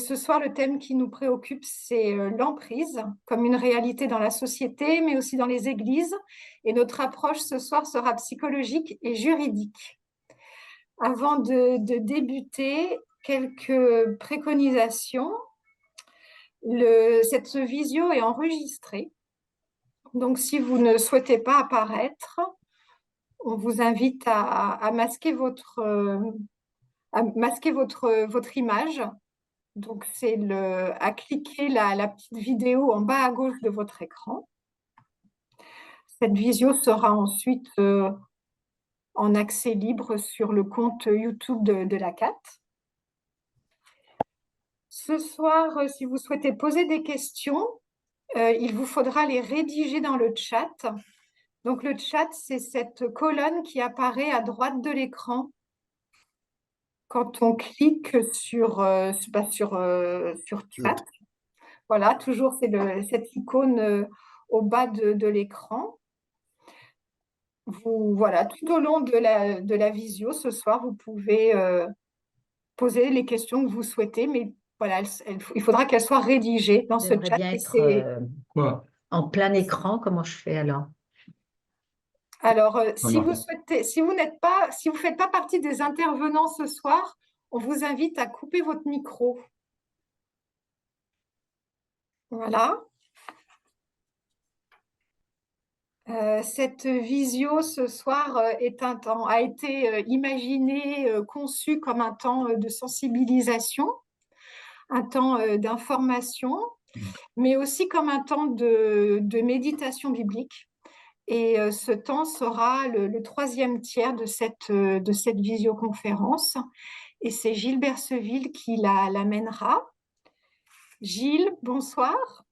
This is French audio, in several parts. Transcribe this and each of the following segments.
ce soir, le thème qui nous préoccupe, c'est l'emprise comme une réalité dans la société, mais aussi dans les églises. Et notre approche ce soir sera psychologique et juridique. Avant de débuter, quelques préconisations. Cette visio est enregistrée. Donc, si vous ne souhaitez pas apparaître, on vous invite à masquer votre image. Donc, c'est à cliquer la petite vidéo en bas à gauche de votre écran. Cette visio sera ensuite en accès libre sur le compte YouTube de la CAT. Ce soir, si vous souhaitez poser des questions, il vous faudra les rédiger dans le chat. Donc, le chat, c'est cette colonne qui apparaît à droite de l'écran quand on clique sur chat. Voilà, toujours, c'est cette icône au bas de l'écran. Voilà, tout au long de la visio, ce soir, vous pouvez poser les questions que vous souhaitez, mais voilà, il faudra qu'elles soient rédigées dans ce J'aimerais chat. bien être en plein écran. Comment je fais alors? Alors, si vous faites pas partie des intervenants ce soir, on vous invite à couper votre micro. Voilà. Cette visio ce soir a été imaginée, conçue comme un temps de sensibilisation, un temps d'information, mais aussi comme un temps de méditation biblique. Et ce temps sera le troisième tiers de cette visioconférence. Et c'est Gilles Berceville qui l'amènera. Gilles, bonsoir.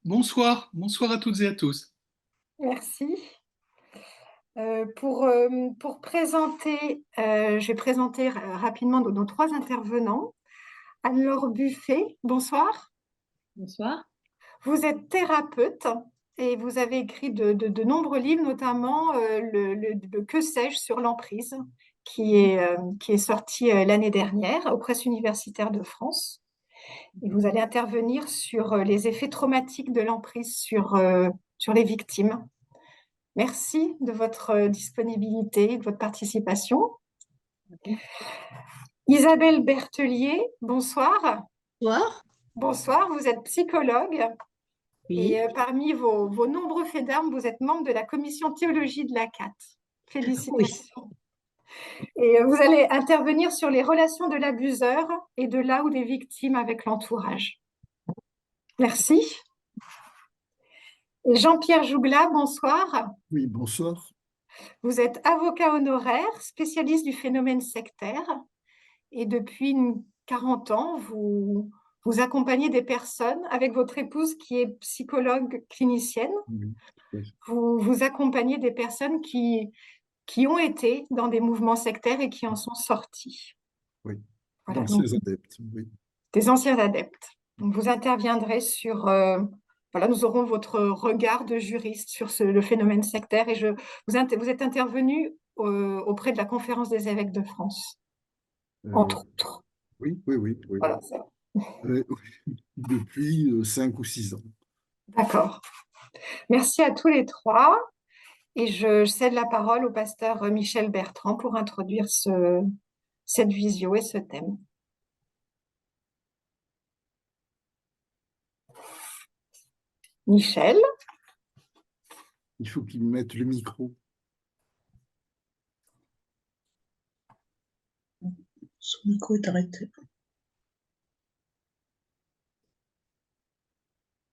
Bonsoir, bonsoir à toutes et à tous. Merci. Pour présenter, je vais présenter rapidement nos trois intervenants. Anne-Laure Buffet, bonsoir. Bonsoir. Vous êtes thérapeute et vous avez écrit de nombreux livres, notamment le Que sais-je sur l'emprise, qui est sorti l'année dernière aux Presses universitaires de France. Et vous allez intervenir sur les effets traumatiques de l'emprise sur les victimes. Merci de votre disponibilité et de votre participation. Isabelle Berthelier, bonsoir. Bonsoir. Bonsoir, vous êtes psychologue. Oui. Et parmi vos nombreux faits d'armes, vous êtes membre de la commission théologie de la CAT. Félicitations. Oui. Et vous allez intervenir sur les relations de l'abuseur et de là où des victimes avec l'entourage. Merci. Et Jean-Pierre Jougla, bonsoir. Oui, bonsoir. Vous êtes avocat honoraire, spécialiste du phénomène sectaire. Et depuis 40 ans, vous accompagnez des personnes avec votre épouse qui est psychologue clinicienne. Oui. Vous accompagnez des personnes qui ont été dans des mouvements sectaires et qui en sont sortis. Oui, voilà, d'anciens adeptes. Oui. Des anciens adeptes. Donc, vous interviendrez sur... voilà, nous aurons votre regard de juriste sur le phénomène sectaire et vous êtes intervenu auprès de la Conférence des évêques de France, entre autres. Oui. Voilà, depuis 5 ou 6 ans. D'accord. Merci à tous les trois. Et je cède la parole au pasteur Michel Bertrand pour introduire cette visio et ce thème. Michel. Il faut qu'il mette le micro. Son micro est arrêté.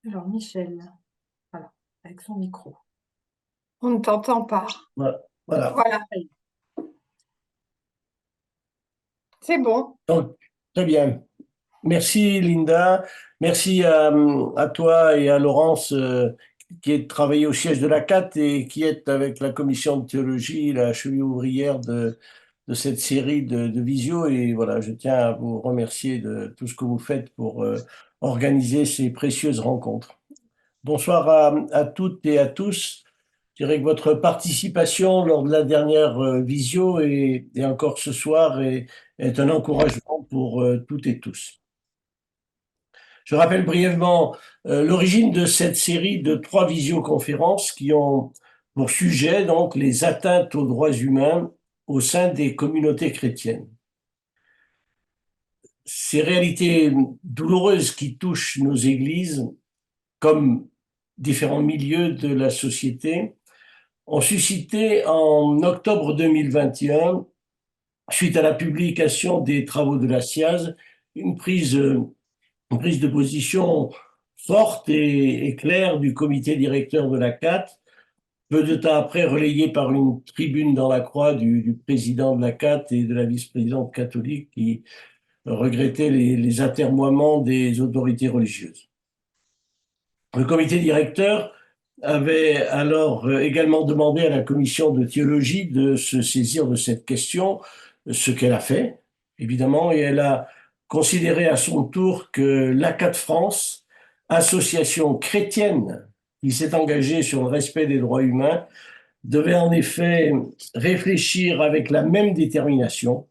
Alors, Michel, voilà, avec son micro. On ne t'entend pas. Voilà. C'est bon. Donc, très bien. Merci Linda. Merci à toi et à Laurence qui est travaillé au siège de la CAT et qui est avec la commission de théologie, la cheville ouvrière de cette série de visio. Et voilà, je tiens à vous remercier de tout ce que vous faites pour organiser ces précieuses rencontres. Bonsoir à toutes et à tous. Je dirais que votre participation lors de la dernière visio et encore ce soir est un encouragement pour toutes et tous. Je rappelle brièvement l'origine de cette série de 3 visioconférences qui ont pour sujet donc les atteintes aux droits humains au sein des communautés chrétiennes. Ces réalités douloureuses qui touchent nos églises, comme différents milieux de la société, ont suscité en octobre 2021, suite à la publication des travaux de la SIAZ, une prise de position forte et claire du comité directeur de la CAT, peu de temps après relayée par une tribune dans la Croix du président de la CAT et de la vice-présidente catholique qui regrettait les atermoiements des autorités religieuses. Le comité directeur avait alors également demandé à la commission de théologie de se saisir de cette question, ce qu'elle a fait, évidemment, et elle a considéré à son tour que l'ACAT France, association chrétienne qui s'est engagée sur le respect des droits humains, devait en effet réfléchir avec la même détermination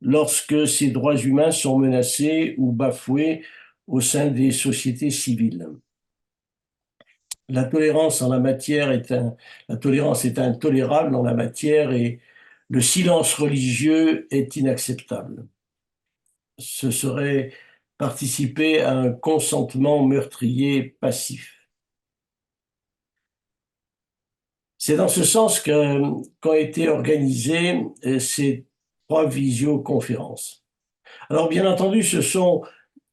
lorsque ces droits humains sont menacés ou bafoués au sein des sociétés civiles. La tolérance en la matière la tolérance est intolérable en la matière et le silence religieux est inacceptable. Ce serait participer à un consentement meurtrier passif. C'est dans ce sens qu'ont été organisées ces 3 visioconférences. Alors, bien entendu, ce sont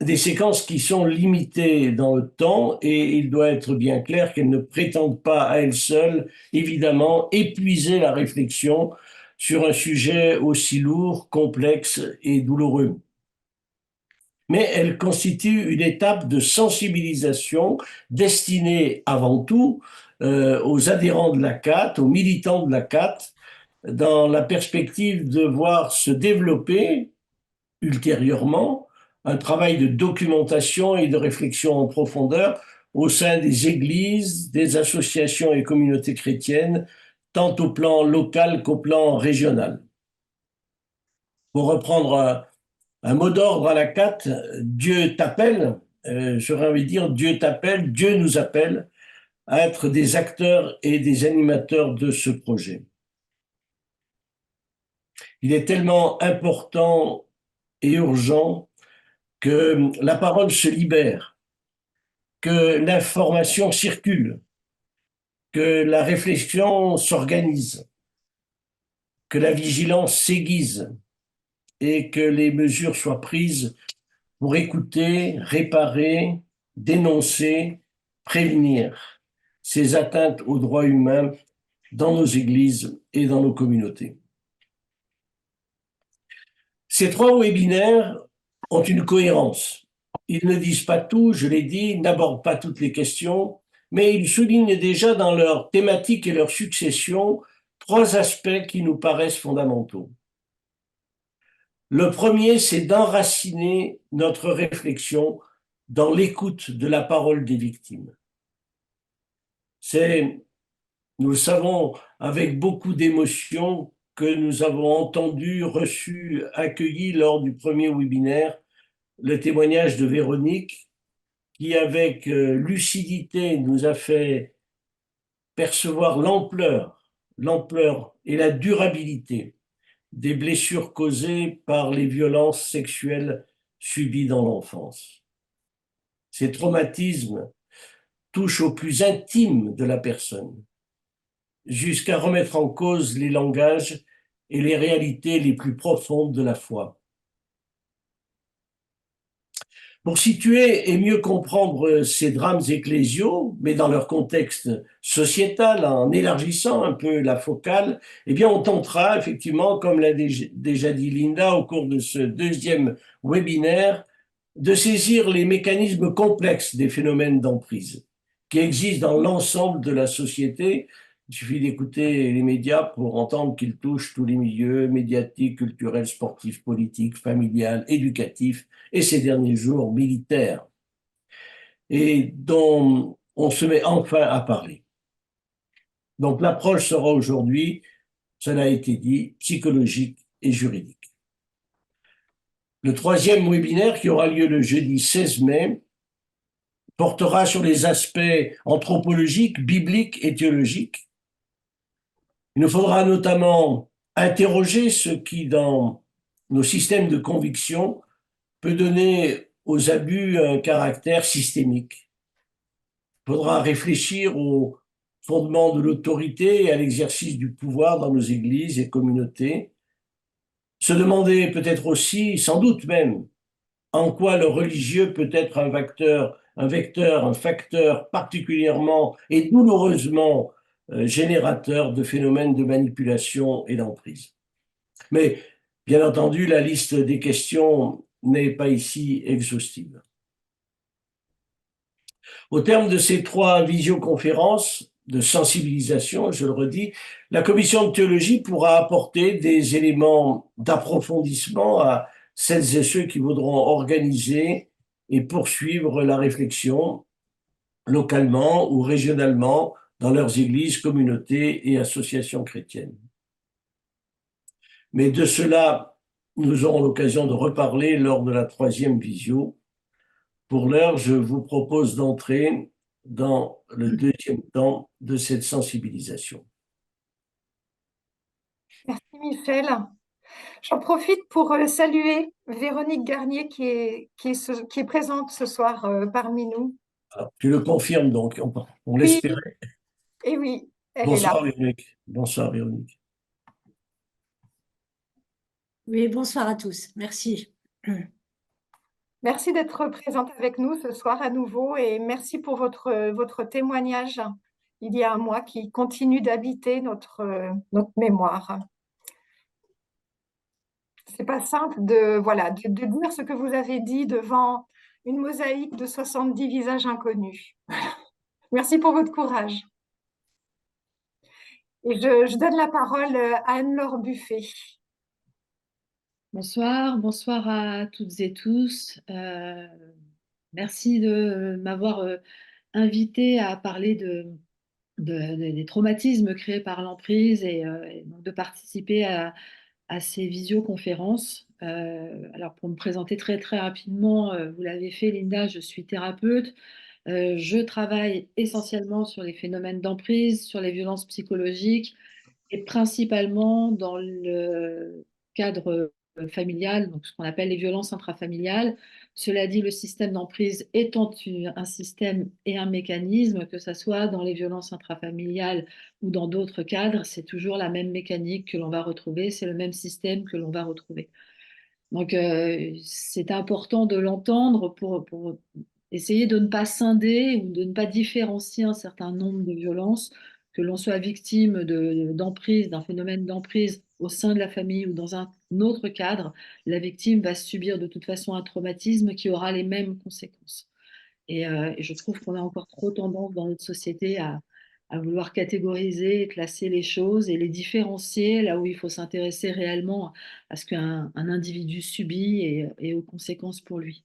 des séquences qui sont limitées dans le temps et il doit être bien clair qu'elles ne prétendent pas à elles seules, évidemment, épuiser la réflexion sur un sujet aussi lourd, complexe et douloureux. Mais elles constituent une étape de sensibilisation destinée avant tout aux adhérents de la CAT, aux militants de la CAT, dans la perspective de voir se développer ultérieurement un travail de documentation et de réflexion en profondeur au sein des églises, des associations et communautés chrétiennes, tant au plan local qu'au plan régional. Pour reprendre un mot d'ordre à la CAT, Dieu t'appelle, j'aurais envie de dire Dieu t'appelle, Dieu nous appelle à être des acteurs et des animateurs de ce projet. Il est tellement important et urgent que la parole se libère, que l'information circule, que la réflexion s'organise, que la vigilance s'aiguise et que les mesures soient prises pour écouter, réparer, dénoncer, prévenir ces atteintes aux droits humains dans nos églises et dans nos communautés. Ces 3 webinaires ont une cohérence. Ils ne disent pas tout, je l'ai dit, n'abordent pas toutes les questions, mais ils soulignent déjà dans leur thématique et leur succession 3 aspects qui nous paraissent fondamentaux. Le premier, c'est d'enraciner notre réflexion dans l'écoute de la parole des victimes. C'est, nous le savons, avec beaucoup d'émotion que nous avons entendu, reçu, accueilli lors du premier webinaire le témoignage de Véronique, qui avec lucidité nous a fait percevoir l'ampleur et la durabilité des blessures causées par les violences sexuelles subies dans l'enfance. Ces traumatismes touchent au plus intime de la personne, jusqu'à remettre en cause les langages et les réalités les plus profondes de la foi. Pour situer et mieux comprendre ces drames ecclésiaux, mais dans leur contexte sociétal, en élargissant un peu la focale, eh bien, on tentera effectivement, comme l'a déjà dit Linda au cours de ce 2e webinaire, de saisir les mécanismes complexes des phénomènes d'emprise qui existent dans l'ensemble de la société. Il suffit d'écouter les médias pour entendre qu'ils touchent tous les milieux médiatiques, culturels, sportifs, politiques, familiales, éducatifs et ces derniers jours militaires, et dont on se met enfin à parler. Donc l'approche sera aujourd'hui, cela a été dit, psychologique et juridique. Le troisième webinaire, qui aura lieu le jeudi 16 mai, portera sur les aspects anthropologiques, bibliques et théologiques. Il nous faudra notamment interroger ce qui, dans nos systèmes de conviction, peut donner aux abus un caractère systémique. Il faudra réfléchir aux fondements de l'autorité et à l'exercice du pouvoir dans nos églises et communautés. Se demander peut-être aussi, sans doute même, en quoi le religieux peut être un facteur particulièrement et douloureusement générateur de phénomènes de manipulation et d'emprise. Mais, bien entendu, la liste des questions n'est pas ici exhaustive. Au terme de ces 3 visioconférences de sensibilisation, je le redis, la commission de théologie pourra apporter des éléments d'approfondissement à celles et ceux qui voudront organiser et poursuivre la réflexion localement ou régionalement dans leurs églises, communautés et associations chrétiennes. Mais de cela, nous aurons l'occasion de reparler lors de la 3e visio. Pour l'heure, je vous propose d'entrer dans le 2e temps de cette sensibilisation. Merci Michel. J'en profite pour saluer Véronique Garnier qui est présente ce soir parmi nous. Alors, tu le confirmes donc, on Oui, l'espérait. et oui, elle est là. Bonsoir Véronique. Bonsoir Véronique. Oui, bonsoir à tous. Merci. Merci d'être présente avec nous ce soir à nouveau et merci pour votre témoignage il y a un mois qui continue d'habiter notre mémoire. C'est pas simple de dire ce que vous avez dit devant une mosaïque de 70 visages inconnus. Merci pour votre courage. Et je donne la parole à Anne-Laure Buffet. Bonsoir, bonsoir à toutes et tous. Merci de m'avoir invité à parler des traumatismes créés par l'emprise et donc de participer à ces visioconférences. Alors pour me présenter très très rapidement, vous l'avez fait Linda, je suis thérapeute. Je travaille essentiellement sur les phénomènes d'emprise, sur les violences psychologiques et principalement dans le cadre familial, donc ce qu'on appelle les violences intrafamiliales. Cela dit, le système d'emprise étant un système et un mécanisme, que ce soit dans les violences intrafamiliales ou dans d'autres cadres, c'est toujours la même mécanique que l'on va retrouver, c'est le même système que l'on va retrouver. Donc, c'est important de l'entendre pour essayer de ne pas scinder ou de ne pas différencier un certain nombre de violences, que l'on soit victime d'emprise, d'un phénomène d'emprise au sein de la famille ou dans un autre cadre, la victime va subir de toute façon un traumatisme qui aura les mêmes conséquences. Et je trouve qu'on a encore trop tendance dans notre société à vouloir catégoriser et classer les choses et les différencier là où il faut s'intéresser réellement à ce qu'un individu subit et aux conséquences pour lui.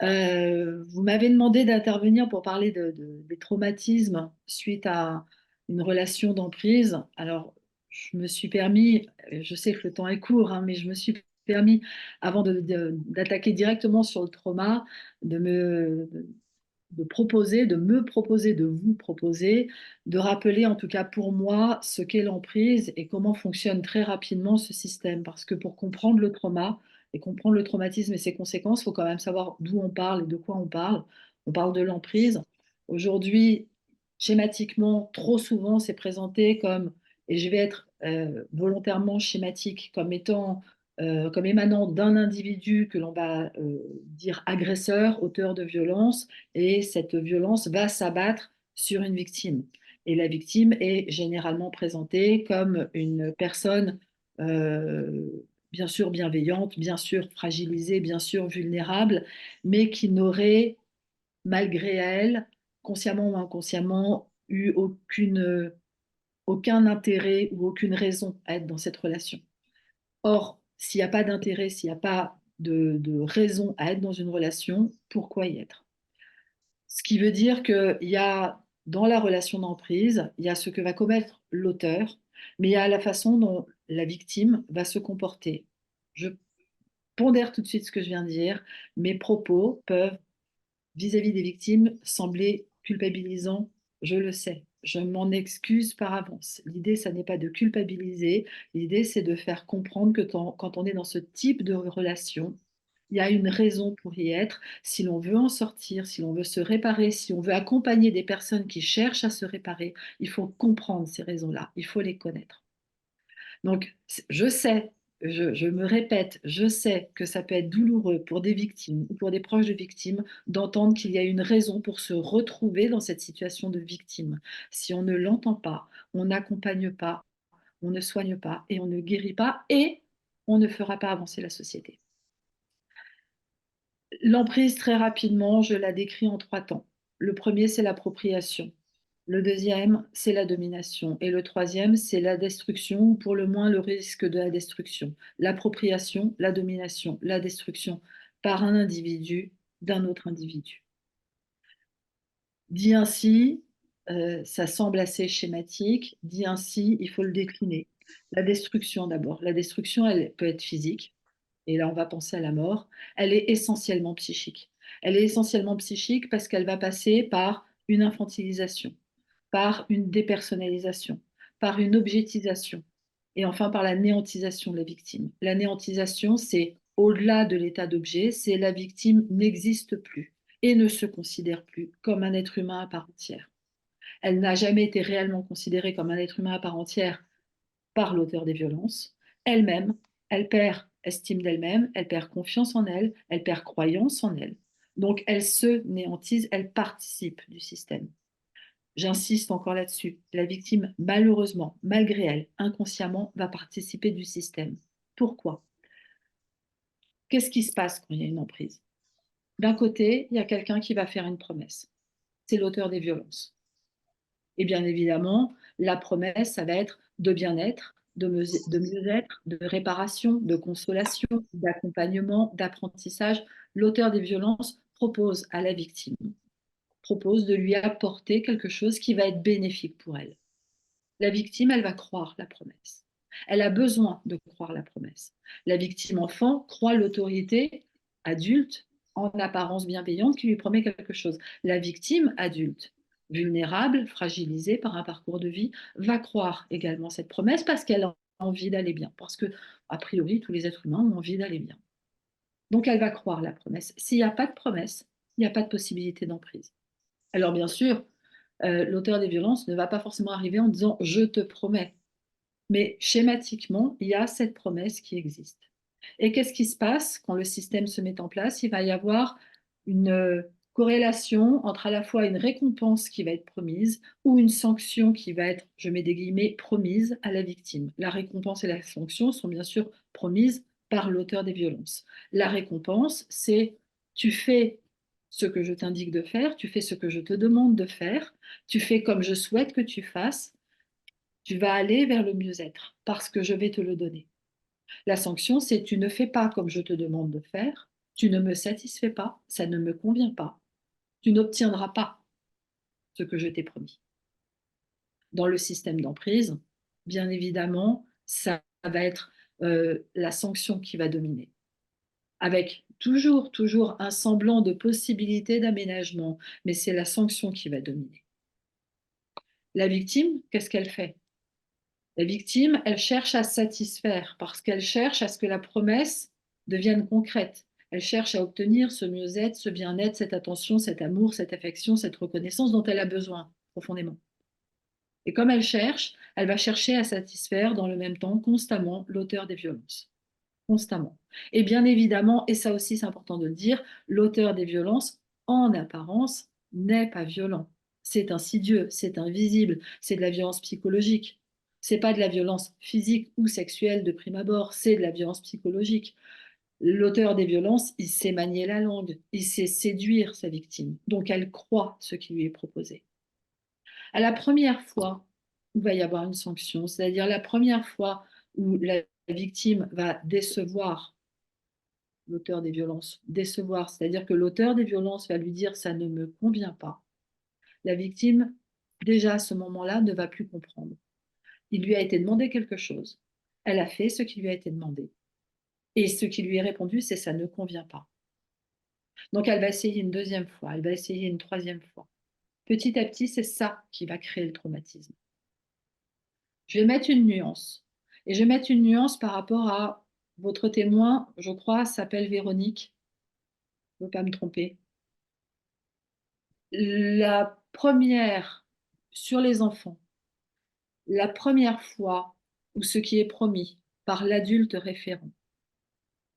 Vous m'avez demandé d'intervenir pour parler des traumatismes suite à une relation d'emprise. Alors, je me suis permis, je sais que le temps est court, hein, mais je me suis permis, avant d'attaquer directement sur le trauma, de me proposer, de vous proposer, de rappeler en tout cas pour moi ce qu'est l'emprise et comment fonctionne très rapidement ce système. Parce que pour comprendre le trauma et comprendre le traumatisme et ses conséquences, il faut quand même savoir d'où on parle et de quoi on parle. On parle de l'emprise. Aujourd'hui, schématiquement, trop souvent, c'est présenté comme, et je vais être volontairement schématique, comme émanant d'un individu que l'on va dire agresseur, auteur de violence, et cette violence va s'abattre sur une victime. Et la victime est généralement présentée comme une personne bien sûr bienveillante, bien sûr fragilisée, bien sûr vulnérable, mais qui n'aurait, malgré elle, consciemment ou inconsciemment, eu aucun intérêt ou aucune raison à être dans cette relation. Or, s'il n'y a pas d'intérêt, s'il n'y a pas de raison à être dans une relation, pourquoi y être? Ce qui veut dire qu'il y a dans la relation d'emprise, il y a ce que va commettre l'auteur, mais il y a la façon dont la victime va se comporter. Je pondère tout de suite ce que je viens de dire. Mes propos peuvent, vis-à-vis des victimes, sembler culpabilisants. Je le sais. Je m'en excuse par avance. L'idée, ça n'est pas de culpabiliser. L'idée, c'est de faire comprendre que quand on est dans ce type de relation, il y a une raison pour y être. Si l'on veut en sortir, si l'on veut se réparer, si on veut accompagner des personnes qui cherchent à se réparer, il faut comprendre ces raisons-là. Il faut les connaître. Donc, je sais, je me répète, je sais que ça peut être douloureux pour des victimes ou pour des proches de victimes d'entendre qu'il y a une raison pour se retrouver dans cette situation de victime. Si on ne l'entend pas, on n'accompagne pas, on ne soigne pas et on ne guérit pas et on ne fera pas avancer la société. L'emprise, très rapidement, je la décris en 3 temps. Le premier, c'est l'appropriation. Le deuxième, c'est la domination. Et le troisième, c'est la destruction, ou pour le moins le risque de la destruction. L'appropriation, la domination, la destruction par un individu d'un autre individu. Dit ainsi, ça semble assez schématique. Dit ainsi, il faut le décliner. La destruction d'abord. La destruction, elle peut être physique. Et là, on va penser à la mort. Elle est essentiellement psychique. Elle est essentiellement psychique parce qu'elle va passer par une infantilisation, par une dépersonnalisation, par une objetisation et enfin par la néantisation de la victime. La néantisation, c'est au-delà de l'état d'objet, c'est la victime n'existe plus et ne se considère plus comme un être humain à part entière. Elle n'a jamais été réellement considérée comme un être humain à part entière par l'auteur des violences. Elle-même, elle perd estime d'elle-même, elle perd confiance en elle, elle perd croyance en elle. Donc elle se néantise, elle participe du système. J'insiste encore là-dessus. La victime, malheureusement, malgré elle, inconsciemment, va participer du système. Pourquoi? Qu'est-ce qui se passe quand il y a une emprise? D'un côté, il y a quelqu'un qui va faire une promesse. C'est l'auteur des violences. Et bien évidemment, la promesse, ça va être de bien-être, de mieux-être, de réparation, de consolation, d'accompagnement, d'apprentissage. L'auteur des violences propose à la victime, propose de lui apporter quelque chose qui va être bénéfique pour elle. La victime, elle va croire la promesse. Elle a besoin de croire la promesse. La victime enfant croit l'autorité adulte, en apparence bienveillante, qui lui promet quelque chose. La victime adulte, vulnérable, fragilisée par un parcours de vie, va croire également cette promesse parce qu'elle a envie d'aller bien. Parce que, a priori, tous les êtres humains ont envie d'aller bien. Donc, elle va croire la promesse. S'il n'y a pas de promesse, il n'y a pas de possibilité d'emprise. Alors, bien sûr, l'auteur des violences ne va pas forcément arriver en disant « je te promets ». Mais schématiquement, il y a cette promesse qui existe. Et qu'est-ce qui se passe quand le système se met en place? Il va y avoir une corrélation entre à la fois une récompense qui va être promise ou une sanction qui va être, je mets des guillemets, promise à la victime. La récompense et la sanction sont bien sûr promises par l'auteur des violences. La récompense, c'est tu fais ce que je t'indique de faire, tu fais ce que je te demande de faire, tu fais comme je souhaite que tu fasses, tu vas aller vers le mieux-être parce que je vais te le donner. La sanction, c'est tu ne fais pas comme je te demande de faire, tu ne me satisfais pas, ça ne me convient pas, tu n'obtiendras pas ce que je t'ai promis. Dans le système d'emprise, bien évidemment, ça va être la sanction qui va dominer, avec toujours un semblant de possibilité d'aménagement, mais c'est la sanction qui va dominer. La victime, qu'est-ce qu'elle fait? La victime, elle cherche à satisfaire parce qu'elle cherche à ce que la promesse devienne concrète. Elle cherche à obtenir ce mieux-être, ce bien-être, cette attention, cet amour, cette affection, cette reconnaissance dont elle a besoin profondément. Et comme elle va chercher à satisfaire dans le même temps constamment l'auteur des violences. Constamment. Et bien évidemment, et ça aussi c'est important de le dire, l'auteur des violences, en apparence, n'est pas violent. C'est insidieux, c'est invisible, c'est de la violence psychologique. C'est pas de la violence physique ou sexuelle de prime abord, c'est de la violence psychologique. L'auteur des violences, il sait manier la langue, il sait séduire sa victime, donc elle croit ce qui lui est proposé. À la première fois où il va y avoir une sanction, c'est-à-dire la première fois où la victime va décevoir l'auteur des violences, décevoir, c'est-à-dire que l'auteur des violences va lui dire ça ne me convient pas. La victime déjà à ce moment-là, ne va plus comprendre. Il lui a été demandé quelque chose. Elle a fait ce qui lui a été demandé. Et ce qui lui est répondu, c'est ça ne convient pas. Donc elle va essayer une deuxième fois, elle va essayer une troisième fois. Petit à petit, c'est ça qui va créer le traumatisme. Je vais mettre une nuance. Et je vais mettre une nuance par rapport à votre témoin, je crois, s'appelle Véronique. Je ne veux pas me tromper. La première, sur les enfants, la première fois où ce qui est promis par l'adulte référent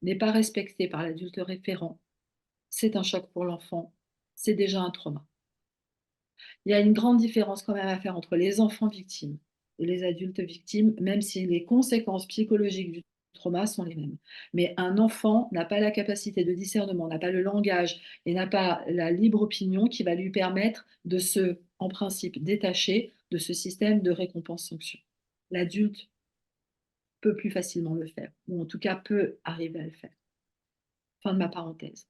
n'est pas respecté par l'adulte référent, c'est un choc pour l'enfant, c'est déjà un trauma. Il y a une grande différence quand même à faire entre les enfants victimes et les adultes victimes, même si les conséquences psychologiques du trauma sont les mêmes. Mais un enfant n'a pas la capacité de discernement, n'a pas le langage et n'a pas la libre opinion qui va lui permettre de se, en principe, détacher de ce système de récompense-sanction. L'adulte peut plus facilement le faire, ou en tout cas peut arriver à le faire. Fin de ma parenthèse.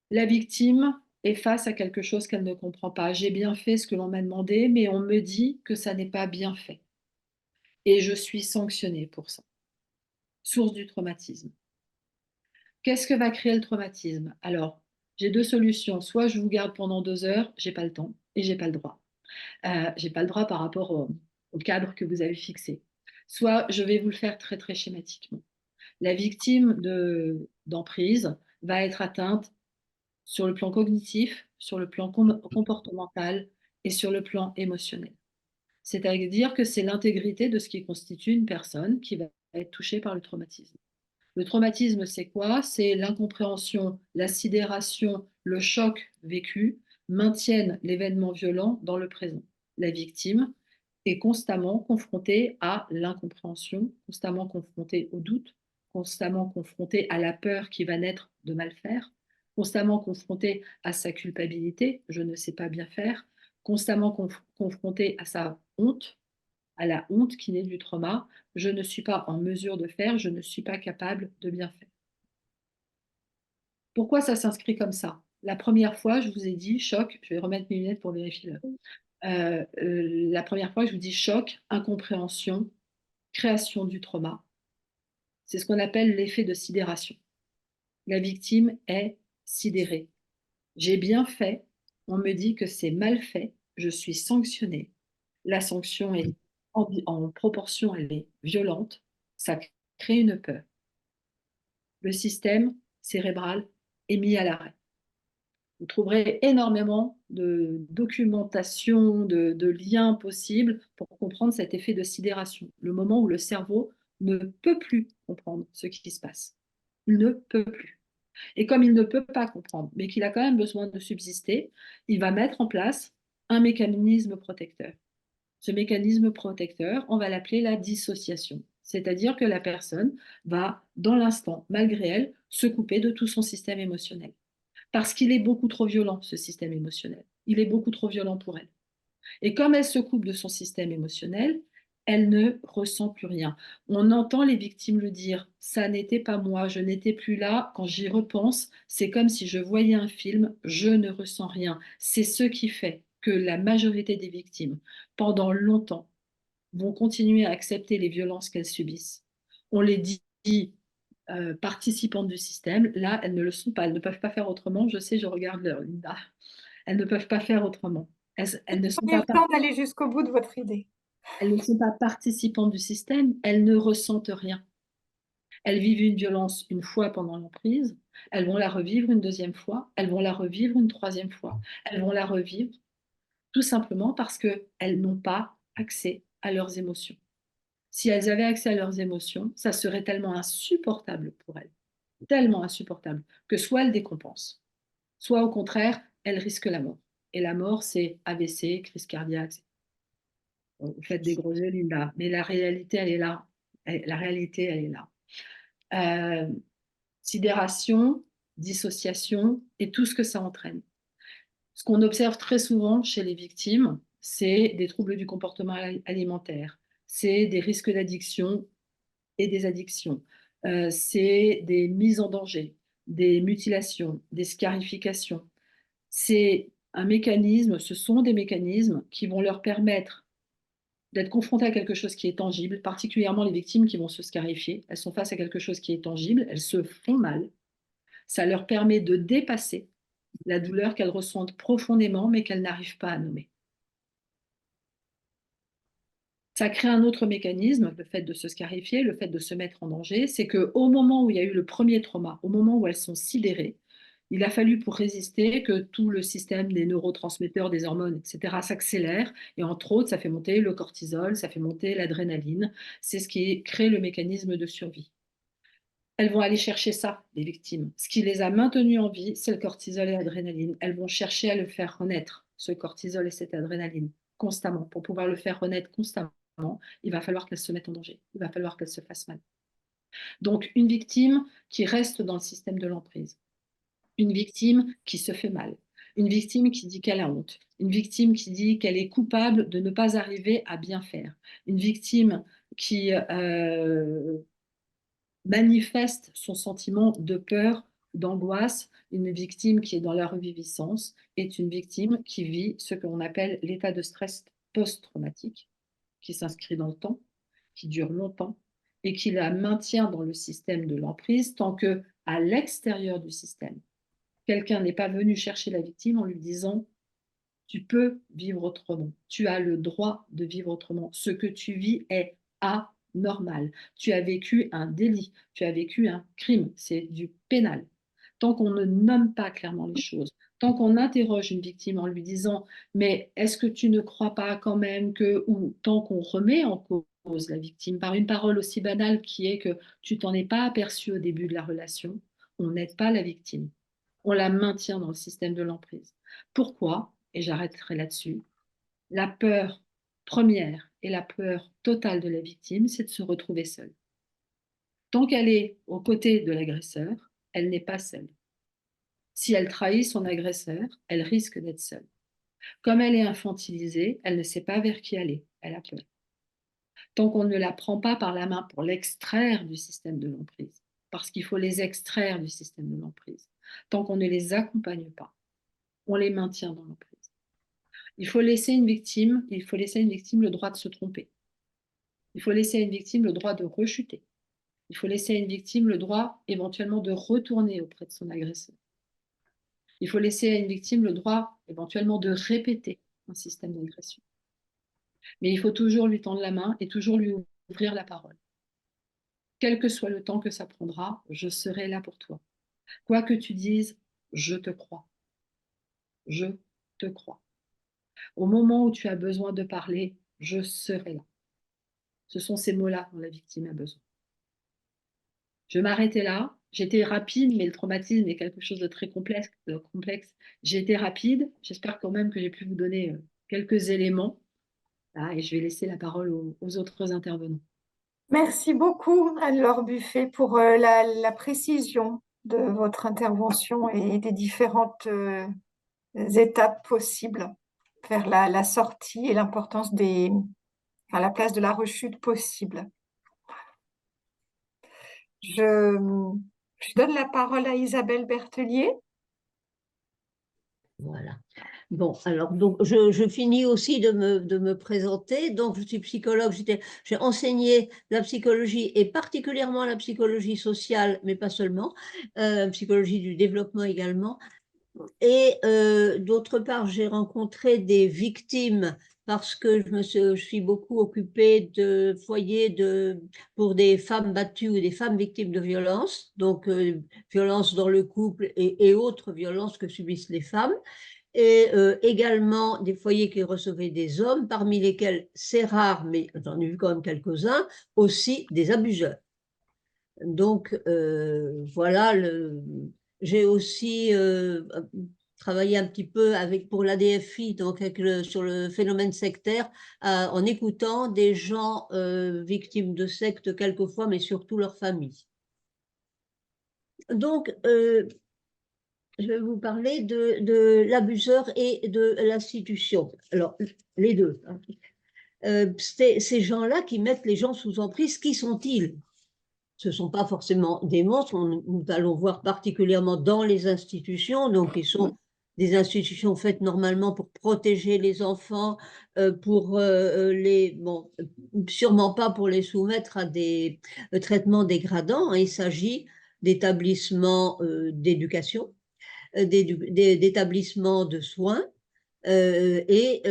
La victime est face à quelque chose qu'elle ne comprend pas. J'ai bien fait ce que l'on m'a demandé, mais on me dit que ça n'est pas bien fait. Et je suis sanctionnée pour ça. Source du traumatisme. Qu'est-ce que va créer le traumatisme? Alors, j'ai deux solutions. Soit je vous garde pendant 2 heures, j'ai pas le temps et j'ai pas le droit. J'ai pas le droit par rapport au cadre que vous avez fixé. Soit je vais vous le faire très très schématiquement. La victime d'emprise va être atteinte sur le plan cognitif, sur le plan comportemental et sur le plan émotionnel. C'est-à-dire que c'est l'intégrité de ce qui constitue une personne qui va être touchée par le traumatisme. Le traumatisme, c'est quoi? C'est l'incompréhension, la sidération, le choc vécu maintiennent l'événement violent dans le présent. La victime est constamment confrontée à l'incompréhension, constamment confrontée au doute, constamment confrontée à la peur qui va naître de mal faire, constamment confrontée à sa culpabilité, je ne sais pas bien faire, constamment confrontée à sa honte, à la honte qui naît du trauma, je ne suis pas en mesure de faire, je ne suis pas capable de bien faire. Pourquoi ça s'inscrit comme ça? La première fois, je vous ai dit choc, je vais remettre mes lunettes pour vérifier. La première fois, je vous dis choc, incompréhension, création du trauma. C'est ce qu'on appelle l'effet de sidération. La victime est sidérée. J'ai bien fait, on me dit que c'est mal fait, je suis sanctionnée. La sanction est en proportion, elle est violente, ça crée une peur. Le système cérébral est mis à l'arrêt. Vous trouverez énormément de documentation, de liens possibles pour comprendre cet effet de sidération, le moment où le cerveau ne peut plus comprendre ce qui se passe. Il ne peut plus. Et comme il ne peut pas comprendre, mais qu'il a quand même besoin de subsister, il va mettre en place un mécanisme protecteur. Ce mécanisme protecteur, on va l'appeler la dissociation. C'est-à-dire que la personne va, dans l'instant, malgré elle, se couper de tout son système émotionnel. Parce qu'il est beaucoup trop violent, ce système émotionnel. Il est beaucoup trop violent pour elle. Et comme elle se coupe de son système émotionnel, elle ne ressent plus rien. On entend les victimes le dire, ça n'était pas moi, je n'étais plus là. Quand j'y repense, c'est comme si je voyais un film, je ne ressens rien. C'est ce qui fait que la majorité des victimes, pendant longtemps, vont continuer à accepter les violences qu'elles subissent. On les dit participantes du système, là, elles ne le sont pas, elles ne peuvent pas faire autrement. Je sais, je regarde l'heure, Linda. Elles ne peuvent pas faire autrement. Elles ne sont Prenez pas le temps d'aller jusqu'au bout de votre idée. elles ne sont pas participantes du système, elles ne ressentent rien. Elles vivent une violence une fois pendant l'emprise, elles vont la revivre une deuxième fois, elles vont la revivre une troisième fois, elles vont la revivre tout simplement parce qu'elles n'ont pas accès à leurs émotions. Si elles avaient accès à leurs émotions, ça serait tellement insupportable pour elles, tellement insupportable, que soit elles décompensent, soit au contraire, elles risquent la mort. Et la mort, c'est AVC, crise cardiaque. Vous faites des gros yeux, Linda, mais la réalité, elle est là. La réalité, elle est là. Sidération, dissociation et tout ce que ça entraîne. Ce qu'on observe très souvent chez les victimes, c'est des troubles du comportement alimentaire, c'est des risques d'addiction et des addictions, c'est des mises en danger, des mutilations, des scarifications. C'est un mécanisme, ce sont des mécanismes qui vont leur permettre d'être confrontées à quelque chose qui est tangible, particulièrement les victimes qui vont se scarifier. Elles sont face à quelque chose qui est tangible, elles se font mal. Ça leur permet de dépasser la douleur qu'elles ressentent profondément, mais qu'elles n'arrivent pas à nommer. Ça crée un autre mécanisme, le fait de se scarifier, le fait de se mettre en danger, c'est qu'au moment où il y a eu le premier trauma, au moment où elles sont sidérées, il a fallu pour résister que tout le système des neurotransmetteurs, des hormones, etc. s'accélère. Et entre autres, ça fait monter le cortisol, ça fait monter l'adrénaline. C'est ce qui crée le mécanisme de survie. Elles vont aller chercher ça, les victimes. Ce qui les a maintenues en vie, c'est le cortisol et l'adrénaline. Elles vont chercher à le faire renaître, ce cortisol et cette adrénaline, constamment. Pour pouvoir le faire renaître constamment, il va falloir qu'elles se mettent en danger. Il va falloir qu'elles se fassent mal. Donc, une victime qui reste dans le système de l'emprise. Une victime qui se fait mal. Une victime qui dit qu'elle a honte. Une victime qui dit qu'elle est coupable de ne pas arriver à bien faire. Une victime qui manifeste son sentiment de peur, d'angoisse. Une victime qui est dans la reviviscence est une victime qui vit ce qu'on appelle l'état de stress post-traumatique, qui s'inscrit dans le temps, qui dure longtemps et qui la maintient dans le système de l'emprise tant que, à l'extérieur du système, quelqu'un n'est pas venu chercher la victime en lui disant « tu peux vivre autrement, tu as le droit de vivre autrement, ce que tu vis est anormal, tu as vécu un délit, tu as vécu un crime, c'est du pénal ». Tant qu'on ne nomme pas clairement les choses, tant qu'on interroge une victime en lui disant « mais est-ce que tu ne crois pas quand même que… » ou tant qu'on remet en cause la victime par une parole aussi banale qui est que tu t'en es pas aperçu au début de la relation, on n'aide pas la victime. On la maintient dans le système de l'emprise. Pourquoi? Et j'arrêterai là-dessus. La peur première et la peur totale de la victime, c'est de se retrouver seule. Tant qu'elle est aux côtés de l'agresseur, elle n'est pas seule. Si elle trahit son agresseur, elle risque d'être seule. Comme elle est infantilisée, elle ne sait pas vers qui aller. Elle a peur. Tant qu'on ne la prend pas par la main pour l'extraire du système de l'emprise, parce qu'il faut les extraire du système de l'emprise, tant qu'on ne les accompagne pas, on les maintient dans l'emprise. Il faut laisser une victime le droit de se tromper. Il faut laisser à une victime le droit de rechuter. Il faut laisser à une victime le droit éventuellement de retourner auprès de son agresseur. Il faut laisser à une victime le droit éventuellement de répéter un système d'agression. Mais il faut toujours lui tendre la main et toujours lui ouvrir la parole. Quel que soit le temps que ça prendra, je serai là pour toi. Quoi que tu dises, je te crois. Je te crois. Au moment où tu as besoin de parler, je serai là. Ce sont ces mots-là dont la victime a besoin. Je m'arrêtais là. J'étais rapide, mais le traumatisme est quelque chose de très complexe. J'ai été rapide. J'espère quand même que j'ai pu vous donner quelques éléments. Là, et je vais laisser la parole aux autres intervenants. Merci beaucoup, Anne-Laure Buffet, pour la précision de votre intervention et des différentes étapes possibles vers la sortie et l'importance à la place de la rechute possible. Je donne la parole à Isabelle Berthelier. Voilà. Bon, alors donc je finis aussi de me présenter. Donc je suis psychologue, j'ai enseigné la psychologie et particulièrement la psychologie sociale, mais pas seulement, psychologie du développement également. Et d'autre part, j'ai rencontré des victimes parce que je suis beaucoup occupée de foyers pour des femmes battues ou des femmes victimes de violences, donc violences dans le couple et autres violences que subissent les femmes. Et également des foyers qui recevaient des hommes, parmi lesquels, c'est rare, mais j'en ai vu quand même quelques-uns, aussi des abuseurs. Donc, voilà, j'ai aussi travaillé un petit peu pour l'ADFI, donc sur le phénomène sectaire, en écoutant des gens victimes de sectes quelquefois, mais surtout leurs familles. Donc, je vais vous parler de l'abuseur et de l'institution. Alors, les deux. Ces gens-là qui mettent les gens sous emprise, qui sont-ils? Ce ne sont pas forcément des monstres, nous allons voir particulièrement dans les institutions, donc ils sont des institutions faites normalement pour protéger les enfants, bon, sûrement pas pour les soumettre à des traitements dégradants, hein. Il s'agit d'établissements d'éducation, d'établissements de soins et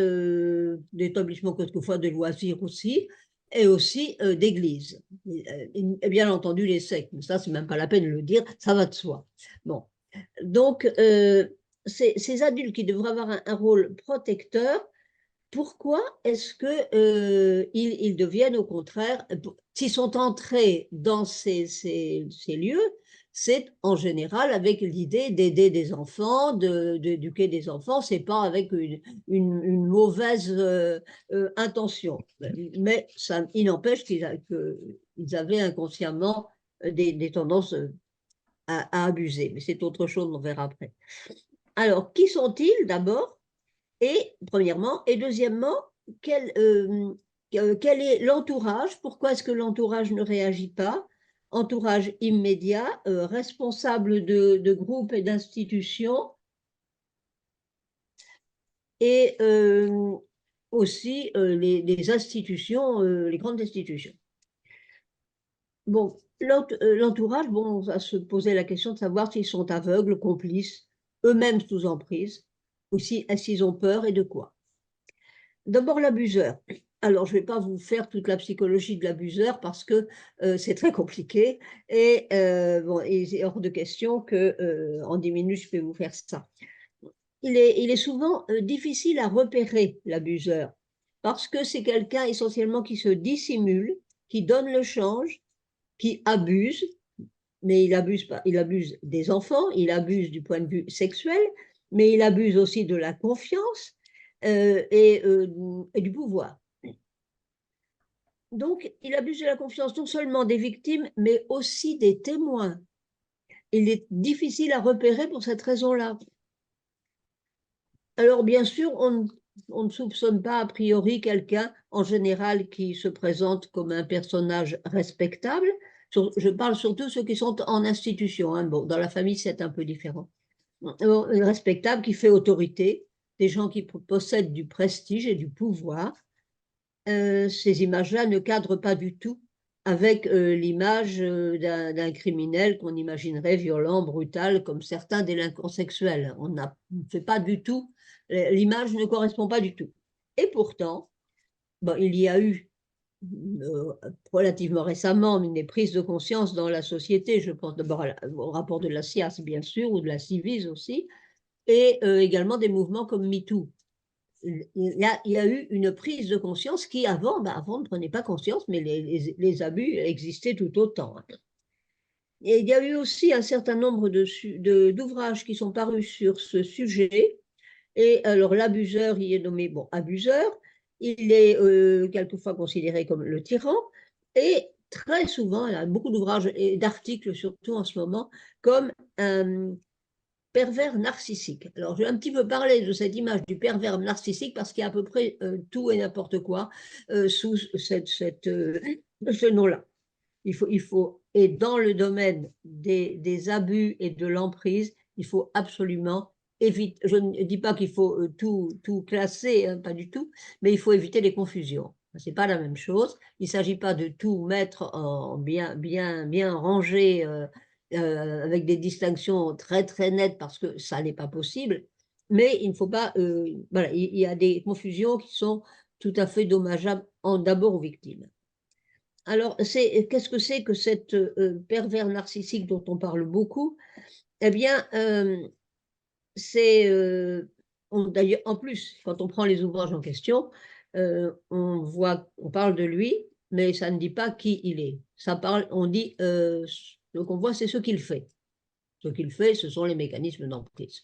d'établissements quelquefois de loisirs aussi, et aussi d'églises. Et bien entendu les sectes, mais ça c'est même pas la peine de le dire, ça va de soi. Bon, donc ces adultes qui devraient avoir un rôle protecteur, pourquoi est-ce que ils deviennent au contraire, s'ils sont entrés dans ces lieux, c'est en général avec l'idée d'aider des enfants, d'éduquer des enfants, c'est pas avec une mauvaise intention. Mais ça, il n'empêche qu'ils avaient inconsciemment des tendances à abuser. Mais c'est autre chose, on verra après. Alors, qui sont-ils d'abord? Et premièrement, et deuxièmement, quel est l'entourage? Pourquoi est-ce que l'entourage ne réagit pas? Entourage immédiat, responsable de groupes et d'institutions, et aussi les institutions, les grandes institutions. Bon, l'entourage, bon, on va se poser la question de savoir s'ils sont aveugles, complices, eux-mêmes sous emprise, ou s'ils ont peur et de quoi. D'abord, l'abuseur. Alors, je ne vais pas vous faire toute la psychologie de l'abuseur parce que c'est très compliqué et bon, il est hors de question qu'en 10 minutes, je peux vous faire ça. Il est souvent difficile à repérer, l'abuseur, parce que c'est quelqu'un essentiellement qui se dissimule, qui donne le change, qui abuse, mais il abuse pas, il abuse des enfants, il abuse du point de vue sexuel, mais il abuse aussi de la confiance et du pouvoir. Donc, il abuse de la confiance non seulement des victimes, mais aussi des témoins. Il est difficile à repérer pour cette raison-là. Alors, bien sûr, on ne soupçonne pas a priori quelqu'un, en général, qui se présente comme un personnage respectable. Je parle surtout de ceux qui sont en institution, hein. Bon, dans la famille, c'est un peu différent. Respectable, qui fait autorité, des gens qui possèdent du prestige et du pouvoir. Ces images-là ne cadrent pas du tout avec l'image d'un criminel qu'on imaginerait violent, brutal, comme certains délinquants sexuels. On ne fait pas du tout, l'image ne correspond pas du tout. Et pourtant, bon, il y a eu relativement récemment des prises de conscience dans la société, je pense d'abord au rapport de la SIAS, bien sûr, ou de la Civis aussi, et également des mouvements comme MeToo. Il y a eu une prise de conscience qui, avant, avant, ne prenait pas conscience, mais les abus existaient tout autant. Et il y a eu aussi un certain nombre d'ouvrages qui sont parus sur ce sujet. Et alors, l'abuseur, il est nommé, bon, abuseur, il est quelquefois considéré comme le tyran, et très souvent, il y a beaucoup d'ouvrages et d'articles, surtout en ce moment, comme un pervers narcissique. Alors, je vais un petit peu parler de cette image du pervers narcissique parce qu'il y a à peu près tout et n'importe quoi sous ce nom-là. Et dans le domaine des abus et de l'emprise, il faut absolument éviter, je ne dis pas qu'il faut tout classer, hein, pas du tout, mais il faut éviter les confusions. Ce n'est pas la même chose. Il ne s'agit pas de tout mettre en bien rangé avec des distinctions très très nettes parce que ça n'est pas possible, mais il ne faut pas, voilà, il y a des confusions qui sont tout à fait dommageables d'abord aux victimes. Alors, qu'est-ce que c'est que cette pervers narcissique dont on parle beaucoup? Eh bien, d'ailleurs, en plus, quand on prend les ouvrages en question, on parle de lui, mais ça ne dit pas qui il est. On dit, ce qu'on voit, c'est ce qu'il fait. Ce qu'il fait, ce sont les mécanismes d'emprise.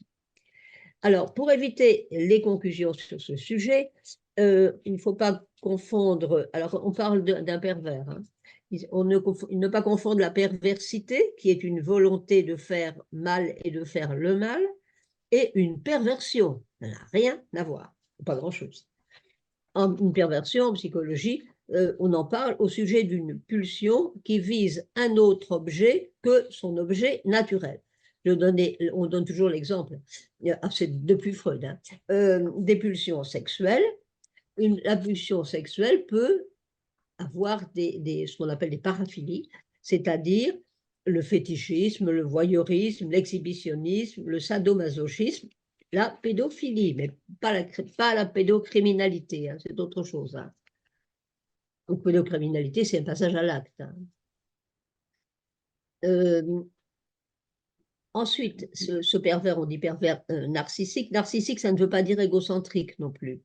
Alors, pour éviter les confusions sur ce sujet, il ne faut pas confondre, alors on parle d'un pervers, hein. Ne pas confondre la perversité, qui est une volonté de faire mal et de faire le mal, et une perversion. Ça n'a rien à voir, pas grand-chose. Une perversion en psychologie, on en parle au sujet d'une pulsion qui vise un autre objet que son objet naturel. on donne toujours l'exemple, c'est depuis Freud, hein, des pulsions sexuelles. La pulsion sexuelle peut avoir ce qu'on appelle des paraphilies, c'est-à-dire le fétichisme, le voyeurisme, l'exhibitionnisme, le sadomasochisme, la pédophilie, mais pas la pédocriminalité, hein, c'est autre chose. Hein. Donc, pédocriminalité, c'est un passage à l'acte. Hein. Ensuite, ce pervers, on dit pervers narcissique. Narcissique, ça ne veut pas dire égocentrique non plus.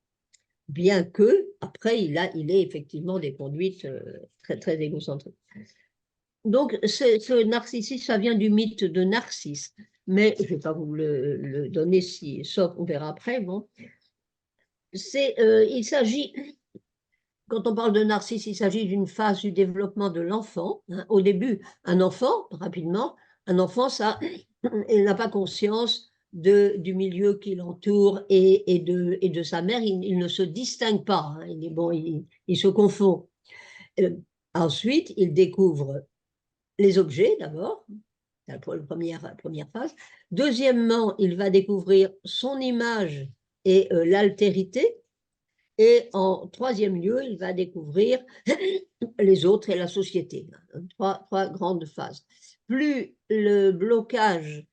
Bien que, après, il ait effectivement des conduites très, très égocentriques. Donc, ce narcissisme, ça vient du mythe de Narcisse, mais je ne vais pas vous le donner, sauf on verra après. Bon. Il s'agit, quand on parle de narcisse, il s'agit d'une phase du développement de l'enfant. Hein. Au début, un enfant, rapidement, un enfant, il n'a pas conscience du milieu qui l'entoure et de sa mère. Il ne se distingue pas. Hein. Il se confond. Ensuite, il découvre les objets d'abord, pour la première phase. Deuxièmement, il va découvrir son image et l'altérité. Et en troisième lieu, il va découvrir les autres et la société. Trois grandes phases. Plus le blocage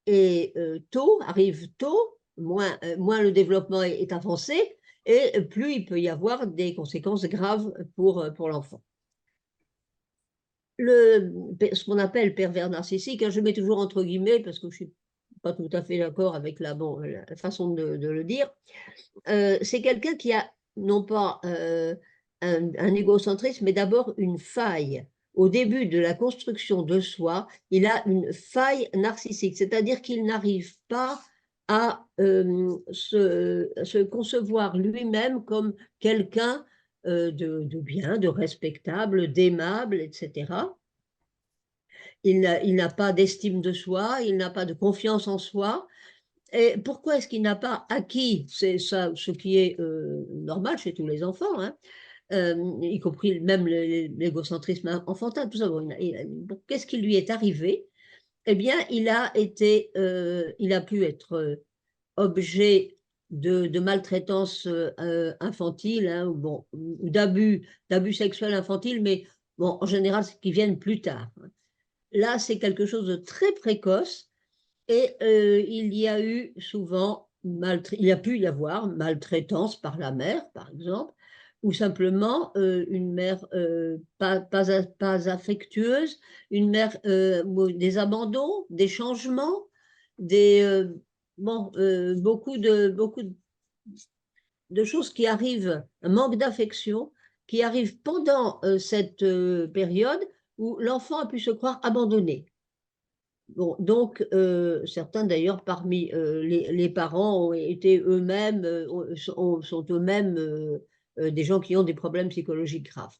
arrive tôt, moins le développement est avancé, et plus il peut y avoir des conséquences graves pour l'enfant. Ce qu'on appelle pervers narcissique, hein, je mets toujours entre guillemets parce que je ne suis pas tout à fait d'accord avec la façon de le dire, c'est quelqu'un qui a non pas un égocentrisme, mais d'abord une faille. Au début de la construction de soi, il a une faille narcissique, c'est-à-dire qu'il n'arrive pas à se concevoir lui-même comme quelqu'un de bien, de respectable, d'aimable, etc. Il n'a pas d'estime de soi, il n'a pas de confiance en soi. Et pourquoi est-ce qu'il n'a pas acquis, c'est ça, ce qui est normal chez tous les enfants, hein, y compris même l'égocentrisme enfantin, tout ça. Qu'est-ce qui lui est arrivé? Eh bien, il a pu être objet de maltraitance infantile, hein, ou d'abus sexuels infantiles, mais bon, en général, c'est qui viennent plus tard. Là, c'est quelque chose de très précoce. Et il y a eu souvent, il a pu y avoir maltraitance par la mère, par exemple, ou simplement une mère pas affectueuse, une mère, des abandons, des changements, beaucoup de choses qui arrivent, un manque d'affection qui arrive pendant cette période où l'enfant a pu se croire abandonné. Bon, donc, certains d'ailleurs parmi les parents ont été eux-mêmes, sont eux-mêmes des gens qui ont des problèmes psychologiques graves.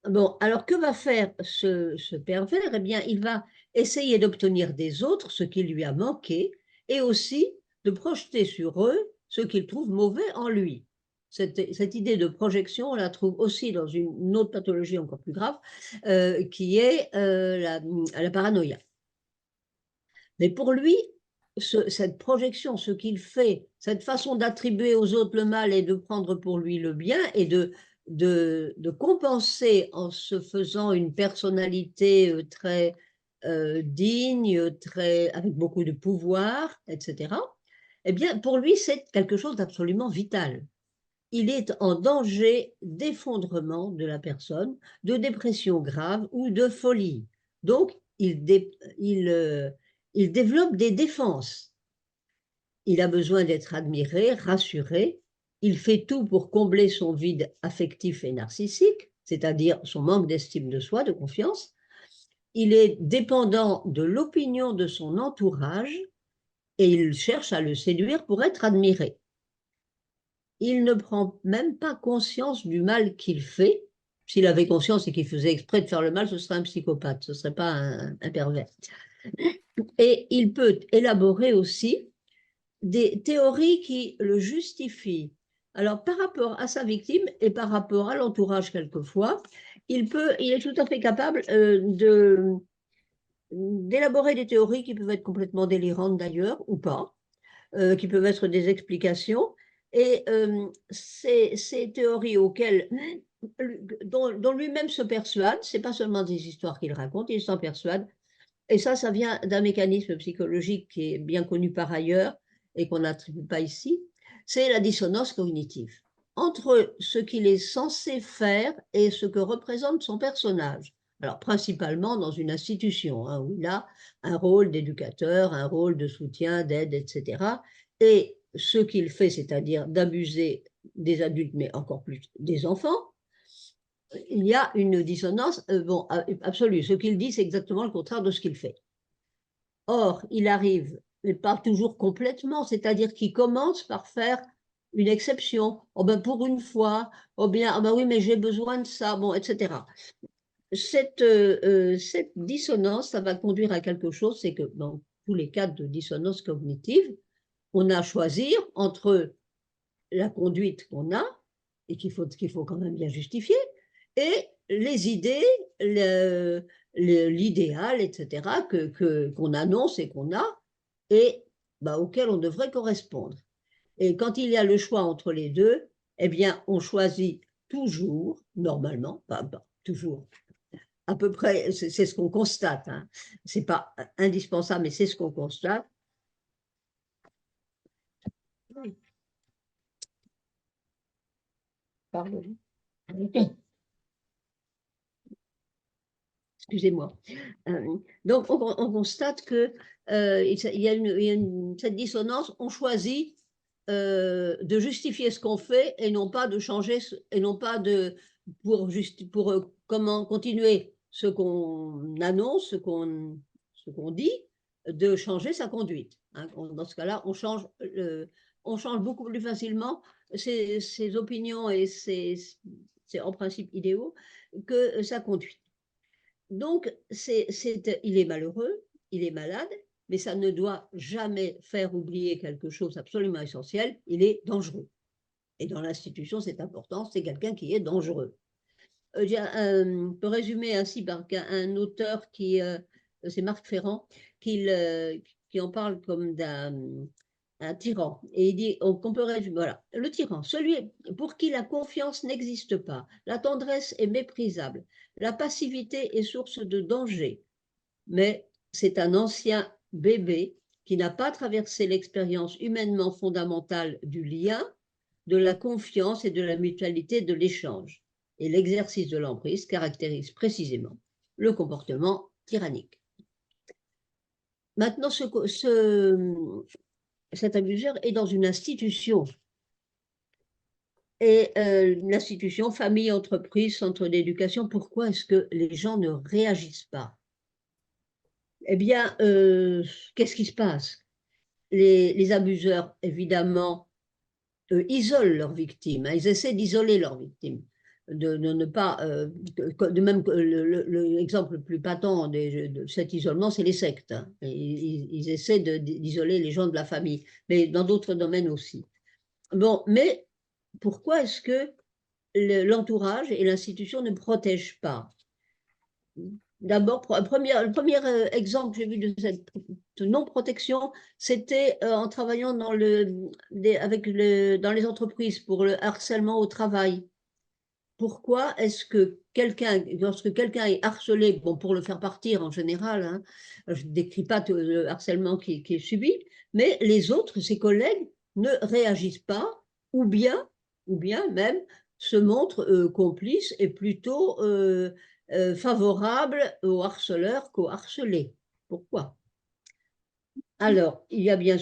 Bon, alors que va faire ce pervers? Eh bien, il va essayer d'obtenir des autres ce qui lui a manqué et aussi de projeter sur eux ce qu'il trouve mauvais en lui. Cette idée de projection, on la trouve aussi dans une autre pathologie encore plus grave, qui est la paranoïa. Mais pour lui, cette projection, ce qu'il fait, cette façon d'attribuer aux autres le mal et de prendre pour lui le bien et de compenser en se faisant une personnalité très digne, avec beaucoup de pouvoir, etc., eh bien, pour lui, c'est quelque chose d'absolument vital. Il est en danger d'effondrement de la personne, de dépression grave ou de folie. Donc, il développe des défenses. Il a besoin d'être admiré, rassuré. Il fait tout pour combler son vide affectif et narcissique, c'est-à-dire son manque d'estime de soi, de confiance. Il est dépendant de l'opinion de son entourage et il cherche à le séduire pour être admiré. Il ne prend même pas conscience du mal qu'il fait. S'il avait conscience et qu'il faisait exprès de faire le mal, ce serait un psychopathe, ce ne serait pas un pervers. Et il peut élaborer aussi des théories qui le justifient. Alors, par rapport à sa victime et par rapport à l'entourage quelquefois, il est tout à fait capable d'élaborer des théories qui peuvent être complètement délirantes d'ailleurs, ou pas, qui peuvent être des explications. Et ces théories dont lui-même se persuade, ce n'est pas seulement des histoires qu'il raconte, il s'en persuade. Et ça vient d'un mécanisme psychologique qui est bien connu par ailleurs et qu'on n'attribue pas ici, c'est la dissonance cognitive entre ce qu'il est censé faire et ce que représente son personnage. Alors, principalement dans une institution, hein, où il a un rôle d'éducateur, un rôle de soutien, d'aide, etc. Et ce qu'il fait, c'est-à-dire d'abuser des adultes, mais encore plus des enfants, il y a une dissonance absolue. Ce qu'il dit, c'est exactement le contraire de ce qu'il fait. Or, il arrive, mais pas toujours complètement, c'est-à-dire qu'il commence par faire une exception. Oh ben pour une fois, oh bien, oh ben oui, mais j'ai besoin de ça, bon, etc. Cette dissonance, ça va conduire à quelque chose, c'est que dans tous les cas de dissonance cognitive, on a à choisir entre la conduite qu'on a, et qu'il faut quand même bien justifier, et les idées, l'idéal, etc., qu'on annonce et qu'on a, et auquel on devrait correspondre. Et quand il y a le choix entre les deux, eh bien, on choisit toujours, normalement, pas toujours, à peu près, c'est ce qu'on constate, hein. Ce n'est pas indispensable, mais c'est ce qu'on constate. Pardon. Excusez-moi. Donc, on constate que il y a cette dissonance. On choisit de justifier ce qu'on fait et non pas de changer, et non pas pour comment continuer ce qu'on annonce, ce qu'on dit, de changer sa conduite. Hein. Dans ce cas-là, on change beaucoup plus facilement ses opinions et ses en principe idéaux que sa conduite. Donc, il est malheureux, il est malade, mais ça ne doit jamais faire oublier quelque chose absolument essentiel, il est dangereux. Et dans l'institution, c'est important, c'est quelqu'un qui est dangereux. On peut résumer ainsi par un auteur c'est Marc Ferrand, qui en parle comme un tyran. Et il dit qu'on peut résumer, voilà, le tyran, celui pour qui la confiance n'existe pas, la tendresse est méprisable, la passivité est source de danger, mais c'est un ancien bébé qui n'a pas traversé l'expérience humainement fondamentale du lien, de la confiance et de la mutualité de l'échange. Et l'exercice de l'emprise caractérise précisément le comportement tyrannique. Maintenant, cet abuseur est dans une institution. Et l'institution, famille, entreprise, centre d'éducation, pourquoi est-ce que les gens ne réagissent pas? Eh bien, qu'est-ce qui se passe? Les abuseurs, évidemment, isolent leurs victimes. Hein, ils essaient d'isoler leurs victimes. De ne pas, de même que l'exemple le plus patent de cet isolement, c'est les sectes. Hein. Ils essaient d'isoler les gens de la famille, mais dans d'autres domaines aussi. Bon, mais pourquoi est-ce que l'entourage et l'institution ne protègent pas? D'abord, le premier exemple que j'ai vu de cette non-protection, c'était en travaillant dans les entreprises pour le harcèlement au travail. Pourquoi est-ce que lorsque quelqu'un est harcelé, bon, pour le faire partir en général, hein, je ne décris pas tout le harcèlement qui est subi, mais les autres, ses collègues, ne réagissent pas, ou bien même se montrent complices et plutôt favorables au harceleur qu'au harcelé. Pourquoi? Alors, il peut y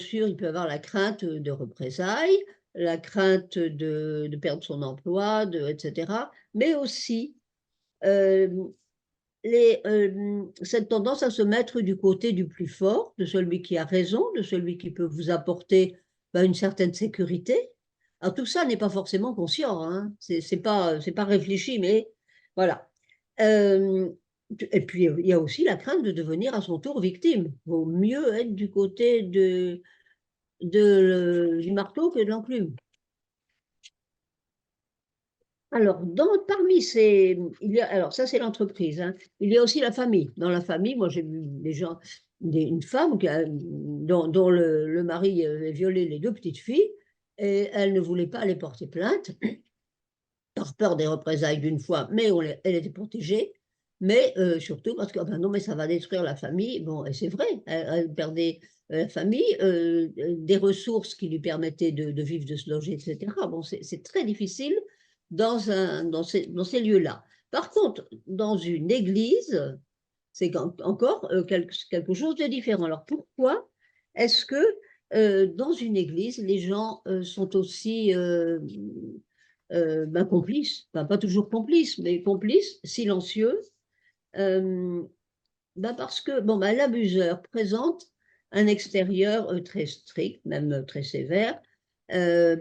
avoir la crainte de représailles, la crainte de perdre son emploi, etc. Mais aussi cette tendance à se mettre du côté du plus fort, de celui qui a raison, de celui qui peut vous apporter une certaine sécurité. Alors tout ça n'est pas forcément conscient, hein. C'est pas réfléchi, mais voilà. Et puis il y a aussi la crainte de devenir à son tour victime. Il vaut mieux être du côté du marteau que de l'enclume. Alors, parmi ces, alors ça c'est l'entreprise, hein. Il y a aussi la famille. Dans la famille, moi j'ai vu des gens, une femme dont le mari avait violé les deux petites filles et elle ne voulait pas aller porter plainte par peur des représailles d'une fois, mais elle était protégée. Mais surtout parce que non, mais ça va détruire la famille. Bon, et c'est vrai, elle perdait la famille, des ressources qui lui permettaient de vivre, de se loger, etc. Bon, c'est très difficile dans ces lieux-là. Par contre, dans une église, c'est encore quelque chose de différent. Alors pourquoi est-ce que dans une église, les gens sont aussi complices, enfin, pas toujours complices, mais complices, silencieux, parce que l'abuseur présente un extérieur très strict, même très sévère.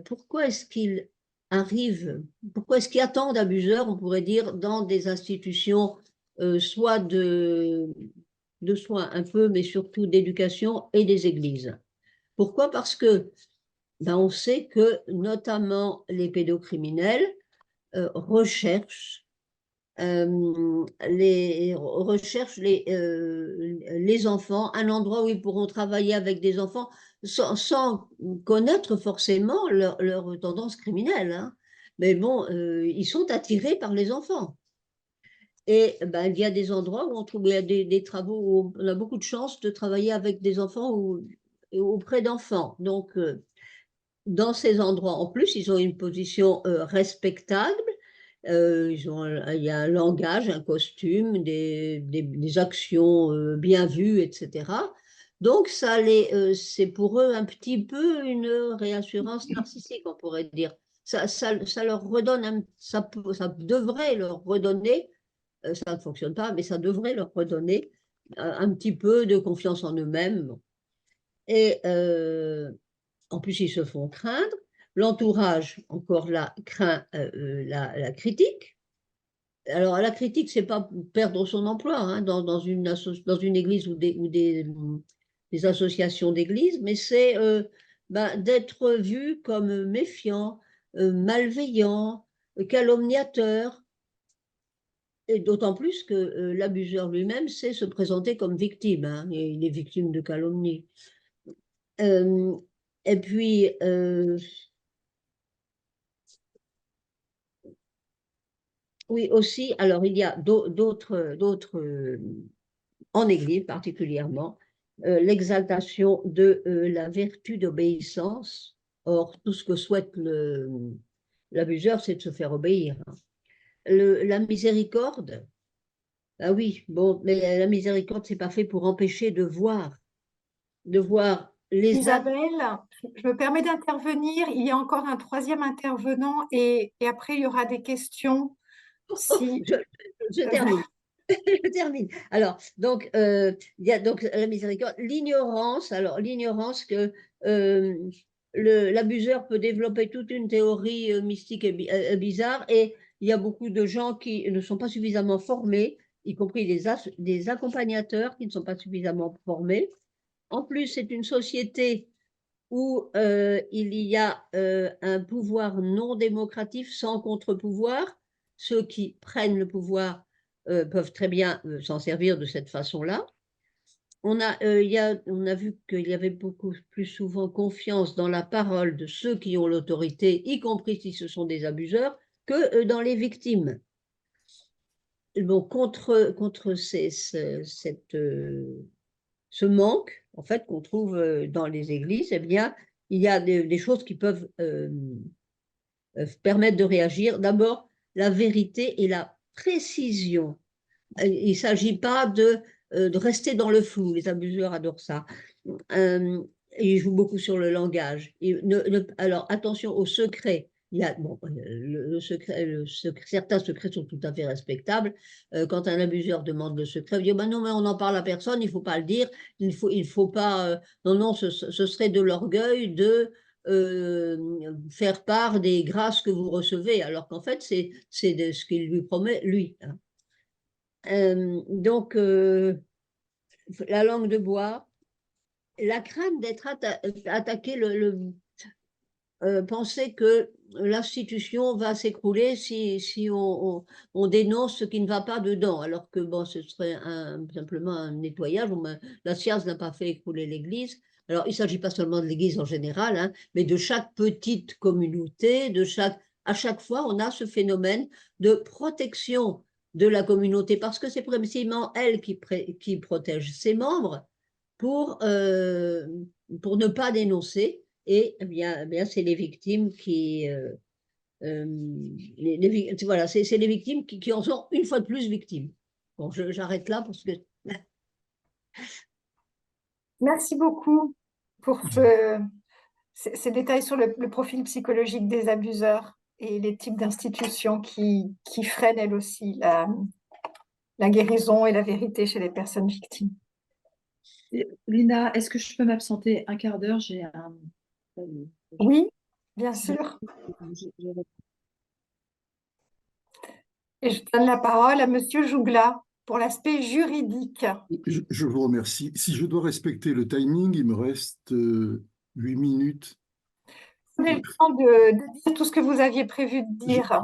Pourquoi est-ce qu'il arrive, pourquoi est-ce qu'il y a tant d'abuseurs, on pourrait dire, dans des institutions soit de soins un peu, mais surtout d'éducation et des églises? Pourquoi? Parce que on sait que notamment les pédocriminels recherchent les enfants, un endroit où ils pourront travailler avec des enfants sans connaître forcément leur tendance criminelle, hein. Mais bon, ils sont attirés par les enfants. Et il y a des endroits où on trouve, il y a des travaux où on a beaucoup de chance de travailler avec des enfants ou auprès d'enfants. Donc, dans ces endroits, en plus, ils ont une position respectable. Il y a un langage, un costume, des actions bien vues, etc. Donc, c'est pour eux un petit peu une réassurance narcissique, on pourrait dire. Ça leur redonne, ça devrait leur redonner, ça ne fonctionne pas, mais ça devrait leur redonner un petit peu de confiance en eux-mêmes. Et en plus, ils se font craindre. L'entourage, encore là, craint la critique. Alors, la critique, c'est pas perdre son emploi, hein, dans une église ou des associations d'églises, mais c'est d'être vu comme méfiant, malveillant, calomniateur, et d'autant plus que l'abuseur lui-même sait se présenter comme victime, hein, il est victime de calomnie. Et puis, oui, aussi, alors il y a d'autres, en Église particulièrement, l'exaltation de la vertu d'obéissance. Or, tout ce que souhaite l'abuseur, c'est de se faire obéir, hein. La miséricorde, ah oui, bon, mais la miséricorde, c'est pas fait pour empêcher de voir les actes. Isabelle, je me permets d'intervenir. Il y a encore un troisième intervenant et après il y aura des questions. Si, Je termine. Je termine. Alors, donc, il y a donc la miséricorde, l'ignorance. Alors, l'ignorance que l'abuseur peut développer toute une théorie mystique et bizarre, et il y a beaucoup de gens qui ne sont pas suffisamment formés, y compris des accompagnateurs qui ne sont pas suffisamment formés. En plus, c'est une société où il y a un pouvoir non démocratique sans contre-pouvoir. Ceux qui prennent le pouvoir peuvent très bien s'en servir de cette façon-là. On a vu qu'il y avait beaucoup plus souvent confiance dans la parole de ceux qui ont l'autorité, y compris si ce sont des abuseurs, que dans les victimes. Bon, contre ce manque, en fait, qu'on trouve dans les églises, eh bien, il y a des choses qui peuvent permettre de réagir. D'abord, la vérité et la précision. Il ne s'agit pas de rester dans le flou. Les abuseurs adorent ça. Ils jouent beaucoup sur le langage. Alors, attention au secret. Il y a, bon, certains secrets sont tout à fait respectables. Quand un abuseur demande le secret, il dit non, mais on n'en parle à personne, il ne faut pas le dire, il faut pas. Non, ce serait de l'orgueil de faire part des grâces que vous recevez, alors qu'en fait, c'est de ce qu'il lui promet, lui, hein. Donc, la langue de bois, la crainte d'être attaqué, penser que l'institution va s'écrouler si on dénonce ce qui ne va pas dedans, alors que bon, ce serait simplement un nettoyage. La science n'a pas fait écrouler l'Église. Alors, il ne s'agit pas seulement de l'Église en général, hein, mais de chaque petite communauté, à chaque fois, on a ce phénomène de protection de la communauté, parce que c'est précisément elle qui protège ses membres pour ne pas dénoncer. Et eh bien c'est les victimes voilà, c'est les victimes qui en sont une fois de plus victimes. Bon, j'arrête là parce que. Merci beaucoup pour ces détails sur le profil psychologique des abuseurs et les types d'institutions qui freinent elles aussi la guérison et la vérité chez les personnes victimes. Linda, est-ce que je peux m'absenter un quart d'heure? Oui, bien sûr. Et je donne la parole à Monsieur Jougla pour l'aspect juridique. Je vous remercie. Si je dois respecter le timing, il me reste 8 minutes. Vous avez le temps de dire tout ce que vous aviez prévu de dire.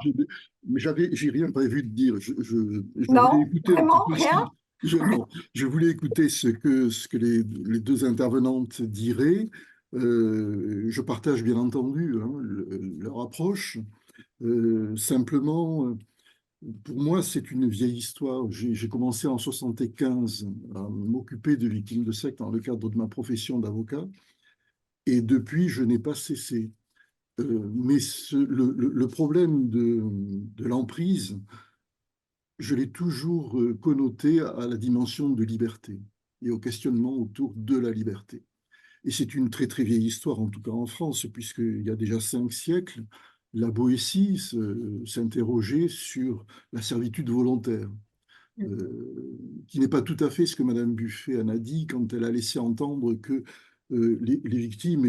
Mais j'ai rien prévu de dire. Je Non, voulais écouter un vraiment, petit peu rien? non, je voulais écouter ce que les deux intervenantes diraient. Je partage bien entendu hein, leur approche. Simplement, pour moi, c'est une vieille histoire. J'ai commencé en 75 à m'occuper de victimes de secte dans le cadre de ma profession d'avocat. Et depuis, je n'ai pas cessé. Mais le problème de l'emprise, je l'ai toujours connoté à la dimension de liberté et au questionnement autour de la liberté. Et c'est une très très vieille histoire, en tout cas en France, puisqu'il y a déjà 5 siècles, la Boétie s'interrogeait sur la servitude volontaire, qui n'est pas tout à fait ce que Madame Buffet en a dit quand elle a laissé entendre que les victimes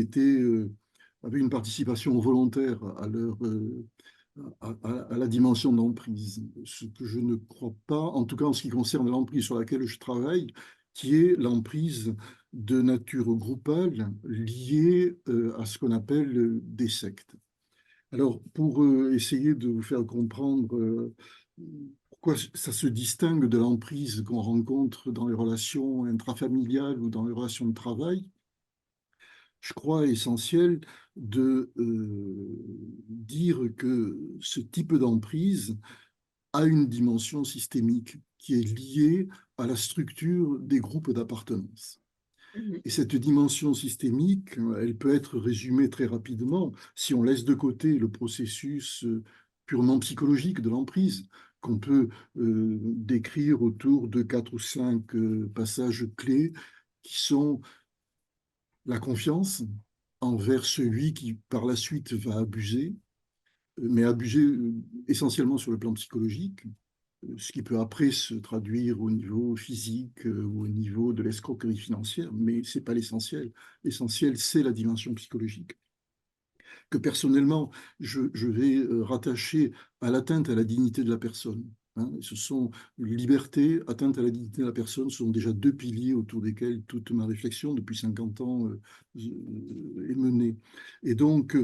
avaient une participation volontaire à la dimension d'emprise. Ce que je ne crois pas, en tout cas en ce qui concerne l'emprise sur laquelle je travaille, qui est l'emprise de nature groupale liée à ce qu'on appelle des sectes. Alors, pour essayer de vous faire comprendre pourquoi ça se distingue de l'emprise qu'on rencontre dans les relations intrafamiliales ou dans les relations de travail, je crois essentiel de dire que ce type d'emprise a une dimension systémique qui est liée à la structure des groupes d'appartenance. Et cette dimension systémique, elle peut être résumée très rapidement si on laisse de côté le processus purement psychologique de l'emprise, qu'on peut décrire autour de 4 ou 5 passages clés qui sont la confiance envers celui qui, par la suite, va abuser, mais abuser essentiellement sur le plan psychologique, ce qui peut après se traduire au niveau physique ou au niveau de l'escroquerie financière, mais ce n'est pas l'essentiel. L'essentiel, c'est la dimension psychologique, que personnellement, je vais rattacher à l'atteinte à la dignité de la personne. Hein. Ce sont liberté, atteinte à la dignité de la personne, ce sont déjà 2 piliers autour desquels toute ma réflexion depuis 50 ans est menée. Et donc,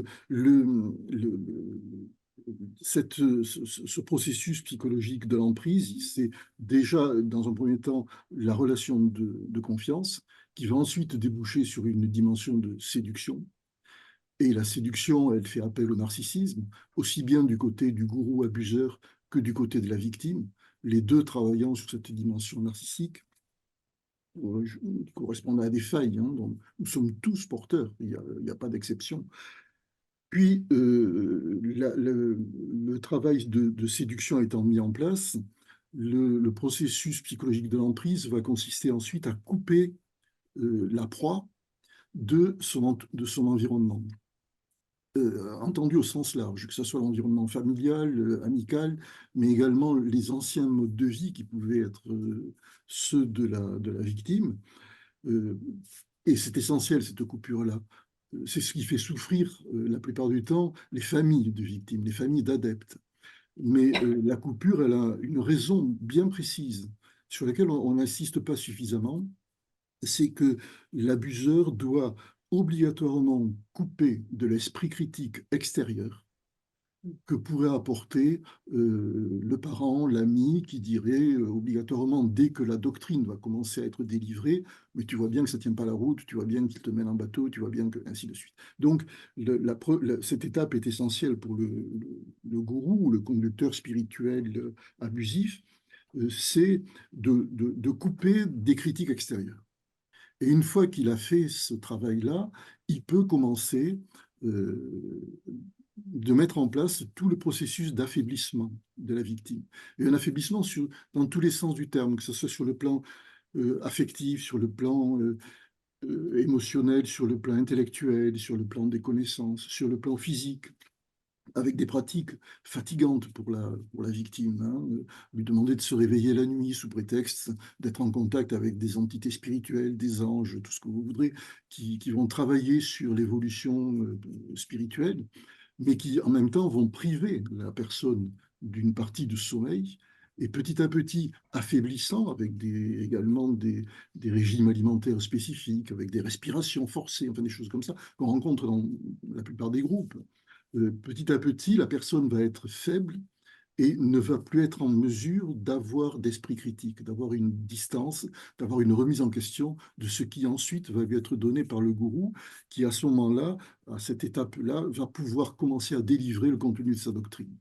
ce processus psychologique de l'emprise, c'est déjà, dans un premier temps, la relation de confiance, qui va ensuite déboucher sur une dimension de séduction. Et la séduction, elle fait appel au narcissisme, aussi bien du côté du gourou abuseur que du côté de la victime, les deux travaillant sur cette dimension narcissique, qui correspondent à des failles, hein, dont nous sommes tous porteurs, il n'y a pas d'exception. Puis, le travail de séduction étant mis en place, le processus psychologique de l'emprise va consister ensuite à couper la proie de son environnement. Entendu au sens large, que ce soit l'environnement familial, amical, mais également les anciens modes de vie qui pouvaient être ceux de la victime. Et c'est essentiel, cette coupure-là. C'est ce qui fait souffrir la plupart du temps les familles de victimes, les familles d'adeptes. Mais la coupure, elle a une raison bien précise sur laquelle on n'insiste pas suffisamment, c'est que l'abuseur doit obligatoirement coupé de l'esprit critique extérieur que pourrait apporter le parent, l'ami, qui dirait obligatoirement, dès que la doctrine va commencer à être délivrée, mais tu vois bien que ça ne tient pas la route, tu vois bien qu'il te mène en bateau, tu vois bien que, ainsi de suite. Donc, cette étape est essentielle pour le gourou ou le conducteur spirituel abusif, c'est de couper des critiques extérieures. Et une fois qu'il a fait ce travail-là, il peut commencer de mettre en place tout le processus d'affaiblissement de la victime. Et un affaiblissement dans tous les sens du terme, que ce soit sur le plan affectif, sur le plan émotionnel, sur le plan intellectuel, sur le plan des connaissances, sur le plan physique, avec des pratiques fatigantes pour la victime, hein. Lui demander de se réveiller la nuit sous prétexte d'être en contact avec des entités spirituelles, des anges, tout ce que vous voudrez, qui vont travailler sur l'évolution spirituelle, mais qui en même temps vont priver la personne d'une partie de sommeil, et petit à petit affaiblissant avec également des régimes alimentaires spécifiques, avec des respirations forcées, enfin des choses comme ça qu'on rencontre dans la plupart des groupes. Petit à petit, la personne va être faible et ne va plus être en mesure d'avoir d'esprit critique, d'avoir une distance, d'avoir une remise en question de ce qui ensuite va lui être donné par le gourou, qui à ce moment-là, à cette étape-là, va pouvoir commencer à délivrer le contenu de sa doctrine.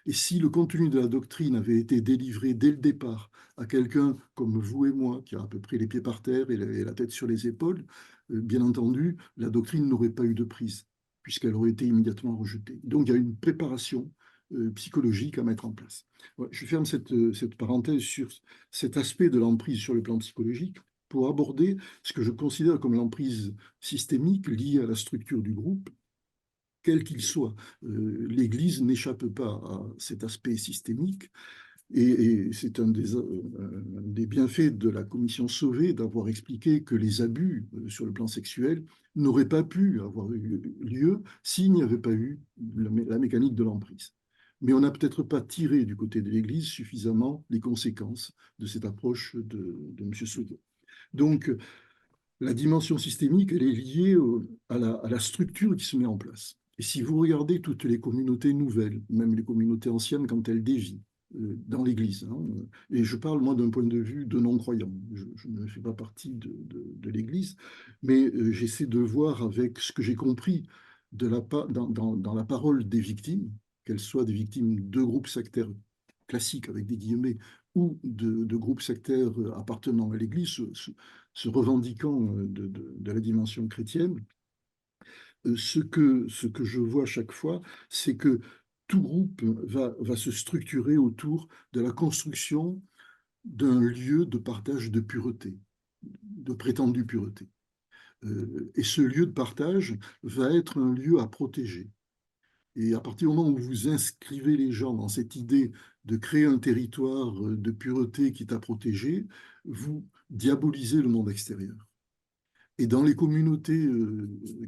Et si le contenu de la doctrine avait été délivré dès le départ à quelqu'un comme vous et moi, qui a à peu près les pieds par terre et la tête sur les épaules, bien entendu, la doctrine n'aurait pas eu de prise, puisqu'elle aurait été immédiatement rejetée. Donc il y a une préparation psychologique à mettre en place. Ouais, je ferme cette parenthèse sur cet aspect de l'emprise sur le plan psychologique pour aborder ce que je considère comme l'emprise systémique liée à la structure du groupe, quel qu'il soit. L'Église n'échappe pas à cet aspect systémique. Et c'est un des bienfaits de la commission Sauvé d'avoir expliqué que les abus sur le plan sexuel n'auraient pas pu avoir eu lieu s'il n'y avait pas eu la mécanique de l'emprise. Mais on n'a peut-être pas tiré du côté de l'Église suffisamment les conséquences de cette approche de M. Sauvé. Donc, la dimension systémique, elle est liée à la structure qui se met en place. Et si vous regardez toutes les communautés nouvelles, même les communautés anciennes quand elles dévient dans l'Église, hein, et je parle moi d'un point de vue de non-croyant, je ne fais pas partie de l'Église, mais j'essaie de voir avec ce que j'ai compris dans la parole des victimes, qu'elles soient des victimes de groupes sectaires classiques, avec des guillemets, ou de groupes sectaires appartenant à l'Église, se revendiquant de la dimension chrétienne. Ce que je vois chaque fois, c'est que tout groupe va se structurer autour de la construction d'un lieu de partage de pureté, de prétendue pureté. Et ce lieu de partage va être un lieu à protéger. Et à partir du moment où vous inscrivez les gens dans cette idée de créer un territoire de pureté qui est à protéger, vous diabolisez le monde extérieur. Et dans les communautés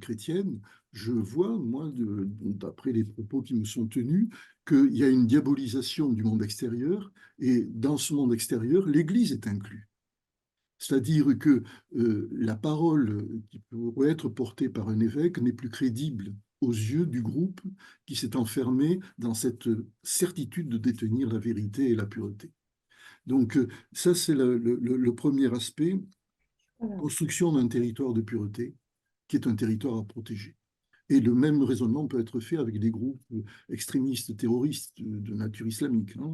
chrétiennes, je vois, moi, d'après les propos qui me sont tenus, qu'il y a une diabolisation du monde extérieur, et dans ce monde extérieur, l'Église est inclue. C'est-à-dire que la parole qui pourrait être portée par un évêque n'est plus crédible aux yeux du groupe qui s'est enfermé dans cette certitude de détenir la vérité et la pureté. Donc ça, c'est le premier aspect, construction d'un territoire de pureté qui est un territoire à protéger. Et le même raisonnement peut être fait avec des groupes extrémistes, terroristes de nature islamique, hein.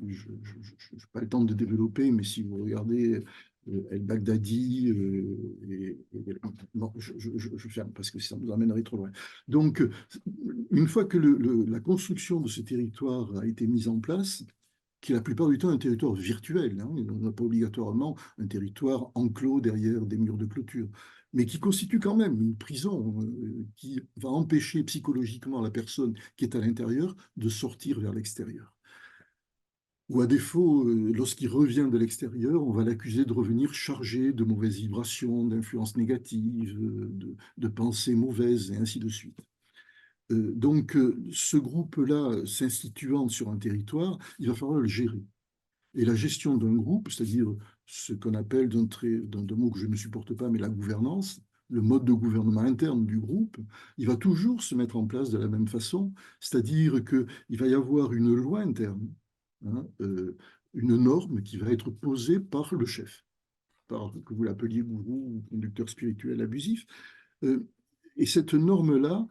Je n'ai pas le temps de développer, mais si vous regardez El-Baghdadi, non, je ferme parce que ça nous amènerait trop loin. Donc, une fois que la construction de ce territoire a été mise en place, qui est la plupart du temps un territoire virtuel, hein, on n'a pas obligatoirement un territoire enclos derrière des murs de clôture, mais qui constitue quand même une prison qui va empêcher psychologiquement la personne qui est à l'intérieur de sortir vers l'extérieur. Ou à défaut, lorsqu'il revient de l'extérieur, on va l'accuser de revenir chargé de mauvaises vibrations, d'influences négatives, de pensées mauvaises, et ainsi de suite. Donc, ce groupe-là, s'instituant sur un territoire, il va falloir le gérer. Et la gestion d'un groupe, c'est-à-dire ce qu'on appelle d'un mot que je ne supporte pas, mais la gouvernance, le mode de gouvernement interne du groupe, il va toujours se mettre en place de la même façon, c'est-à-dire qu'il va y avoir une loi interne, hein, une norme qui va être posée par le chef, que vous l'appeliez gourou ou conducteur spirituel abusif. Et cette norme-là,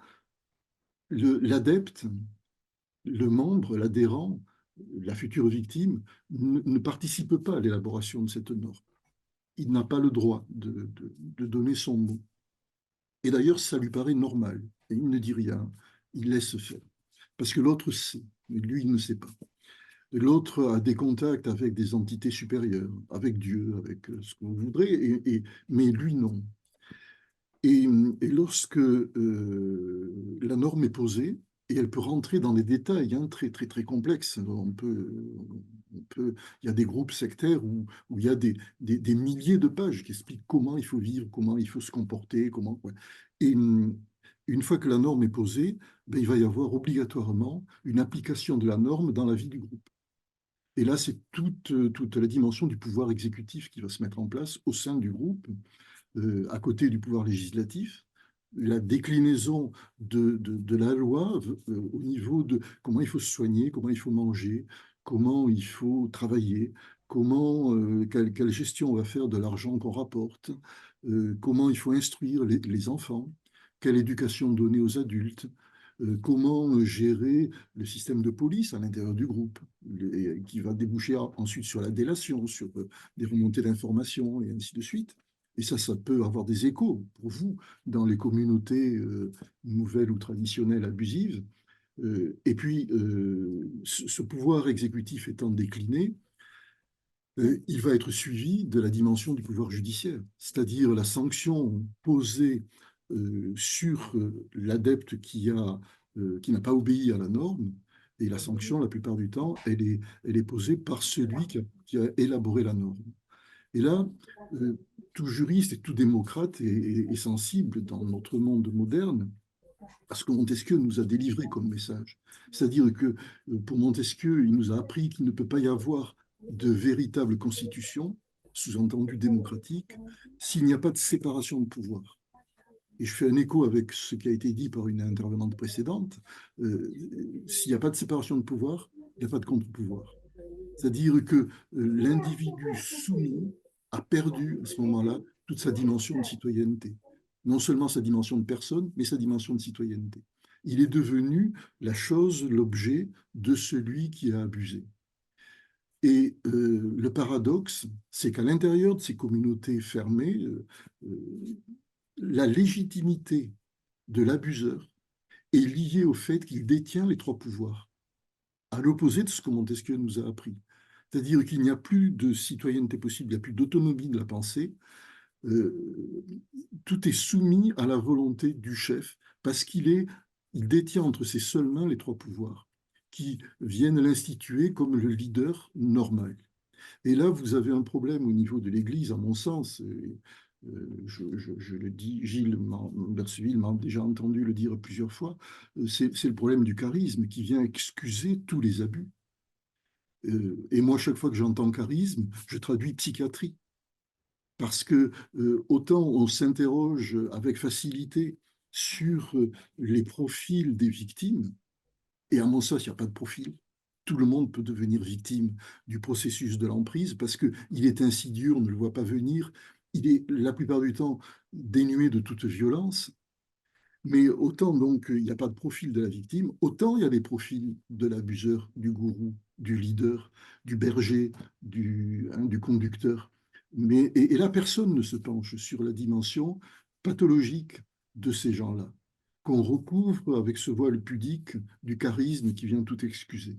l'adepte, le membre, l'adhérent, la future victime, ne participe pas à l'élaboration de cette norme. Il n'a pas le droit de donner son mot. Et d'ailleurs, ça lui paraît normal. Et il ne dit rien, il laisse faire. Parce que l'autre sait, mais lui, il ne sait pas. L'autre a des contacts avec des entités supérieures, avec Dieu, avec ce que vous voudrez, mais lui, non. Et, et lorsque la norme est posée, et elle peut rentrer dans des détails hein, très, très, très complexes, il y a des groupes sectaires où il y a des milliers de pages qui expliquent comment il faut vivre, comment il faut se comporter, comment. Ouais. Et une fois que la norme est posée, ben, il va y avoir obligatoirement une application de la norme dans la vie du groupe. Et là, c'est toute la dimension du pouvoir exécutif qui va se mettre en place au sein du groupe, à côté du pouvoir législatif, la déclinaison de la loi au niveau de comment il faut se soigner, comment il faut manger, comment il faut travailler, quelle gestion on va faire de l'argent qu'on rapporte, comment il faut instruire les enfants, quelle éducation donner aux adultes, comment gérer le système de police à l'intérieur du groupe, qui va déboucher ensuite sur la délation, sur des remontées d'informations et ainsi de suite. Et ça peut avoir des échos pour vous dans les communautés nouvelles ou traditionnelles abusives. Et puis, ce pouvoir exécutif étant décliné, il va être suivi de la dimension du pouvoir judiciaire, c'est-à-dire la sanction posée sur l'adepte qui n'a pas obéi à la norme. Et la sanction, la plupart du temps, elle est posée par celui qui a élaboré la norme. Et là, tout juriste et tout démocrate est sensible dans notre monde moderne à ce que Montesquieu nous a délivré comme message. C'est-à-dire que pour Montesquieu, il nous a appris qu'il ne peut pas y avoir de véritable constitution, sous-entendu démocratique, s'il n'y a pas de séparation de pouvoir. Et je fais un écho avec ce qui a été dit par une intervenante précédente. S'il n'y a pas de séparation de pouvoir, il n'y a pas de contre-pouvoir. C'est-à-dire que l'individu soumis a perdu à ce moment-là toute sa dimension de citoyenneté. Non seulement sa dimension de personne, mais sa dimension de citoyenneté. Il est devenu la chose, l'objet de celui qui a abusé. Et le paradoxe, c'est qu'à l'intérieur de ces communautés fermées, la légitimité de l'abuseur est liée au fait qu'il détient les trois pouvoirs, à l'opposé de ce que Montesquieu nous a appris. C'est-à-dire qu'il n'y a plus de citoyenneté possible, il n'y a plus d'autonomie de la pensée. Tout est soumis à la volonté du chef parce il détient entre ses seules mains les trois pouvoirs qui viennent l'instituer comme le leader normal. Et là, vous avez un problème au niveau de l'Église, à mon sens. Je le dis, Gilles Berceville m'a déjà entendu le dire plusieurs fois, c'est le problème du charisme qui vient excuser tous les abus. Et moi, chaque fois que j'entends charisme, je traduis psychiatrie. Parce que autant on s'interroge avec facilité sur les profils des victimes, et à mon sens, il n'y a pas de profil. Tout le monde peut devenir victime du processus de l'emprise parce qu'il est insidieux, on ne le voit pas venir, il est la plupart du temps dénué de toute violence. Mais autant donc il n'y a pas de profil de la victime, autant il y a des profils de l'abuseur, du gourou, du leader, du berger, du conducteur. Et là, personne ne se penche sur la dimension pathologique de ces gens-là, qu'on recouvre avec ce voile pudique du charisme qui vient tout excuser.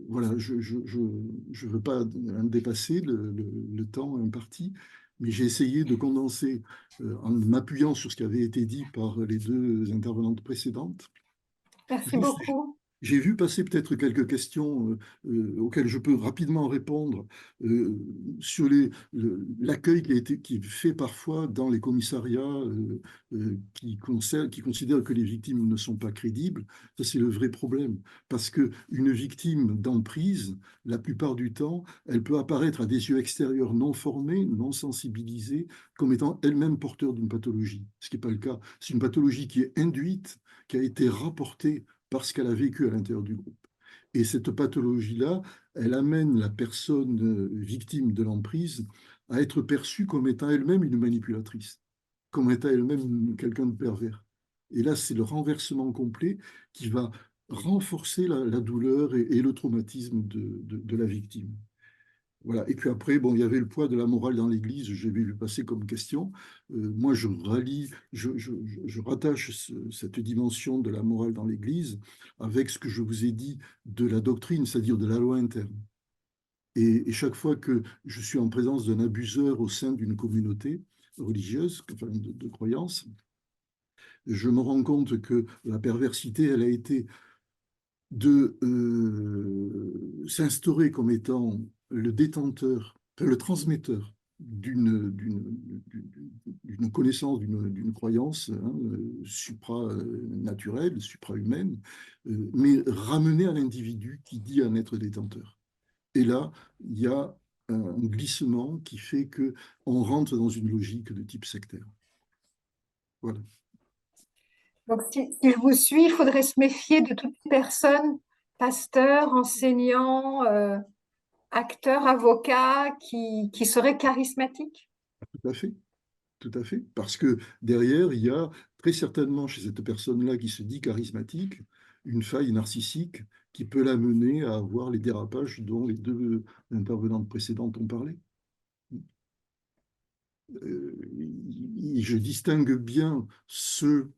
Voilà, je ne veux pas dépasser le temps imparti, mais j'ai essayé de condenser en m'appuyant sur ce qui avait été dit par les deux intervenantes précédentes. Merci Juste, beaucoup. J'ai vu passer peut-être quelques questions auxquelles je peux rapidement répondre sur l'accueil qui est fait parfois dans les commissariats qui considèrent que les victimes ne sont pas crédibles. Ça, c'est le vrai problème. Parce qu'une victime d'emprise, la plupart du temps, elle peut apparaître à des yeux extérieurs non formés, non sensibilisés, comme étant elle-même porteur d'une pathologie, ce qui n'est pas le cas. C'est une pathologie qui est induite, qui a été rapportée parce qu'elle a vécu à l'intérieur du groupe. Et cette pathologie-là, elle amène la personne victime de l'emprise à être perçue comme étant elle-même une manipulatrice, comme étant elle-même quelqu'un de pervers. Et là, c'est le renversement complet qui va renforcer la douleur et le traumatisme de la victime. Voilà. Et puis après, bon, il y avait le poids de la morale dans l'Église, j'avais vu passer comme question. Moi, je rattache cette dimension de la morale dans l'Église avec ce que je vous ai dit de la doctrine, c'est-à-dire de la loi interne. Et chaque fois que je suis en présence d'un abuseur au sein d'une communauté religieuse, enfin, de croyance, je me rends compte que la perversité, elle a été de s'instaurer comme étant le détenteur, enfin, le transmetteur d'une connaissance, d'une croyance supranaturelle, suprahumaine, mais ramenée à l'individu qui dit en être détenteur. Et là, il y a un glissement qui fait qu'on rentre dans une logique de type sectaire. Voilà. Donc, si je vous suis, il faudrait se méfier de toute personne, pasteur, enseignant, acteur, avocat, qui serait charismatique. Tout à fait. Tout à fait. Parce que derrière, il y a très certainement chez cette personne-là qui se dit charismatique, une faille narcissique qui peut l'amener à avoir les dérapages dont les deux intervenantes précédentes ont parlé. Je distingue bien ce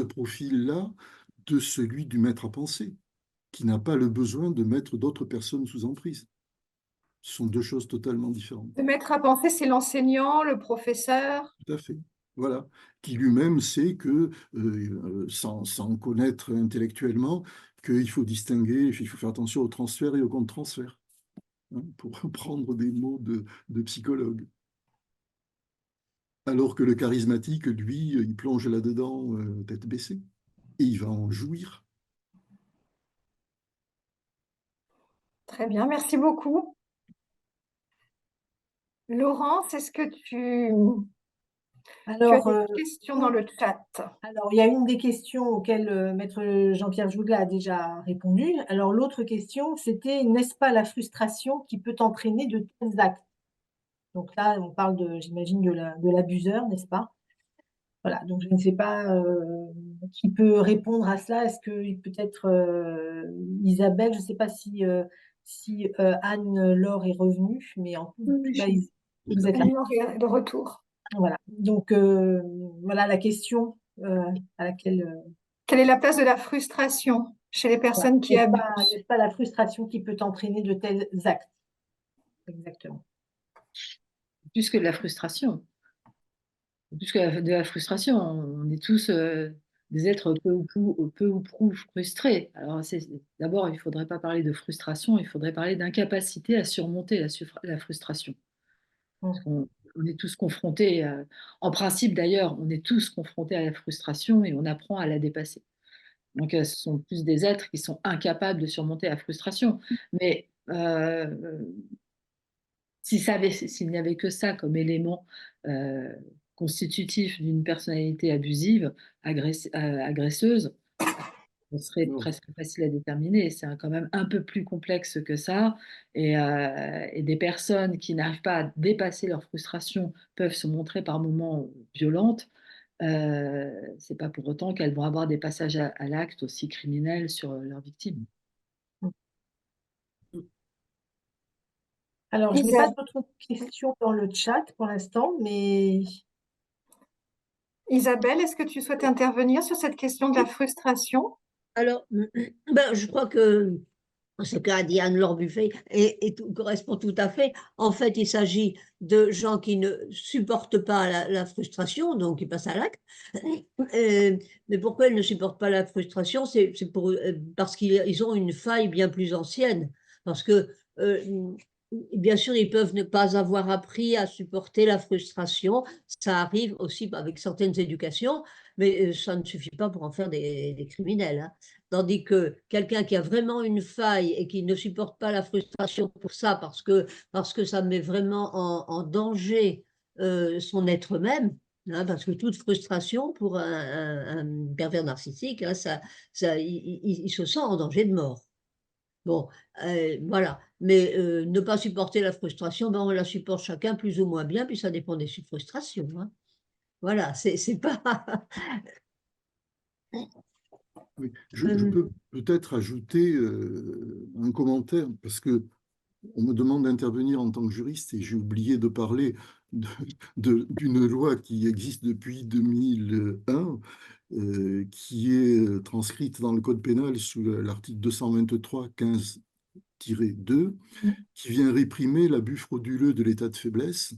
profil-là de celui du maître à penser, qui n'a pas le besoin de mettre d'autres personnes sous emprise. Ce sont deux choses totalement différentes. Le maître à penser, c'est l'enseignant, le professeur. Tout à fait. Voilà. Qui lui-même sait que, sans connaître intellectuellement, qu'il faut distinguer, il faut faire attention au transfert et au contre-transfert, hein, pour reprendre des mots de psychologue. Alors que le charismatique, lui, il plonge là-dedans tête baissée, et il va en jouir. Très bien, merci beaucoup. Laurence, est-ce que tu as Alors, des questions dans le chat? il y a une des questions auxquelles Maître Jean-Pierre Jougla a déjà répondu. Alors, l'autre question, c'était, n'est-ce pas la frustration qui peut entraîner de tels actes? Donc là, on parle j'imagine, de l'abuseur, n'est-ce pas? Voilà, donc je ne sais pas qui peut répondre à cela. Est-ce que peut-être Isabelle, je ne sais pas si Anne-Laure est revenue, mais en tout cas, vous êtes là. Anne-Laure est de retour. Voilà, donc voilà la question à laquelle… Quelle est la place de la frustration chez les personnes qui abusent? N'est-ce pas la frustration qui peut entraîner de tels actes? Exactement. Plus que de la frustration. Plus que de la frustration, on est tous des êtres peu ou prou frustrés. Alors, d'abord, il ne faudrait pas parler de frustration, il faudrait parler d'incapacité à surmonter la frustration. Parce on est tous confrontés, en principe d'ailleurs, on est tous confrontés à la frustration et on apprend à la dépasser. Donc, ce sont plus des êtres qui sont incapables de surmonter la frustration. Mais s'il n'y avait que ça comme élément constitutif d'une personnalité abusive, agresseuse, ce serait presque facile à déterminer. C'est quand même un peu plus complexe que ça. Et des personnes qui n'arrivent pas à dépasser leur frustration peuvent se montrer par moments violentes. C'est pas pour autant qu'elles vont avoir des passages à l'acte aussi criminels sur leurs victimes. Alors, je n'ai pas d'autres questions dans le chat pour l'instant, mais… Isabelle, est-ce que tu souhaites intervenir sur cette question de la frustration? Alors, je crois que ce qu'a dit Anne-Laure Buffet et tout, correspond tout à fait. En fait, il s'agit de gens qui ne supportent pas la frustration, donc ils passent à l'acte. Mais pourquoi ils ne supportent pas la frustration? C'est parce qu'ils ont une faille bien plus ancienne. Parce que, bien sûr, ils peuvent ne pas avoir appris à supporter la frustration. Ça arrive aussi avec certaines éducations, mais ça ne suffit pas pour en faire des criminels, hein. Tandis que quelqu'un qui a vraiment une faille et qui ne supporte pas la frustration pour ça, parce que ça met vraiment en danger son être même, hein, parce que toute frustration pour un pervers narcissique, hein, il se sent en danger de mort. Bon, voilà. Mais ne pas supporter la frustration, ben on la supporte chacun plus ou moins bien, puis ça dépend des frustrations, hein. Voilà, c'est pas. Oui, je peux peut-être ajouter un commentaire, parce que on me demande d'intervenir en tant que juriste et j'ai oublié de parler d'une loi qui existe depuis 2001, qui est transcrite dans le Code pénal sous l'article 223-15-2, qui vient réprimer l'abus frauduleux de l'état de faiblesse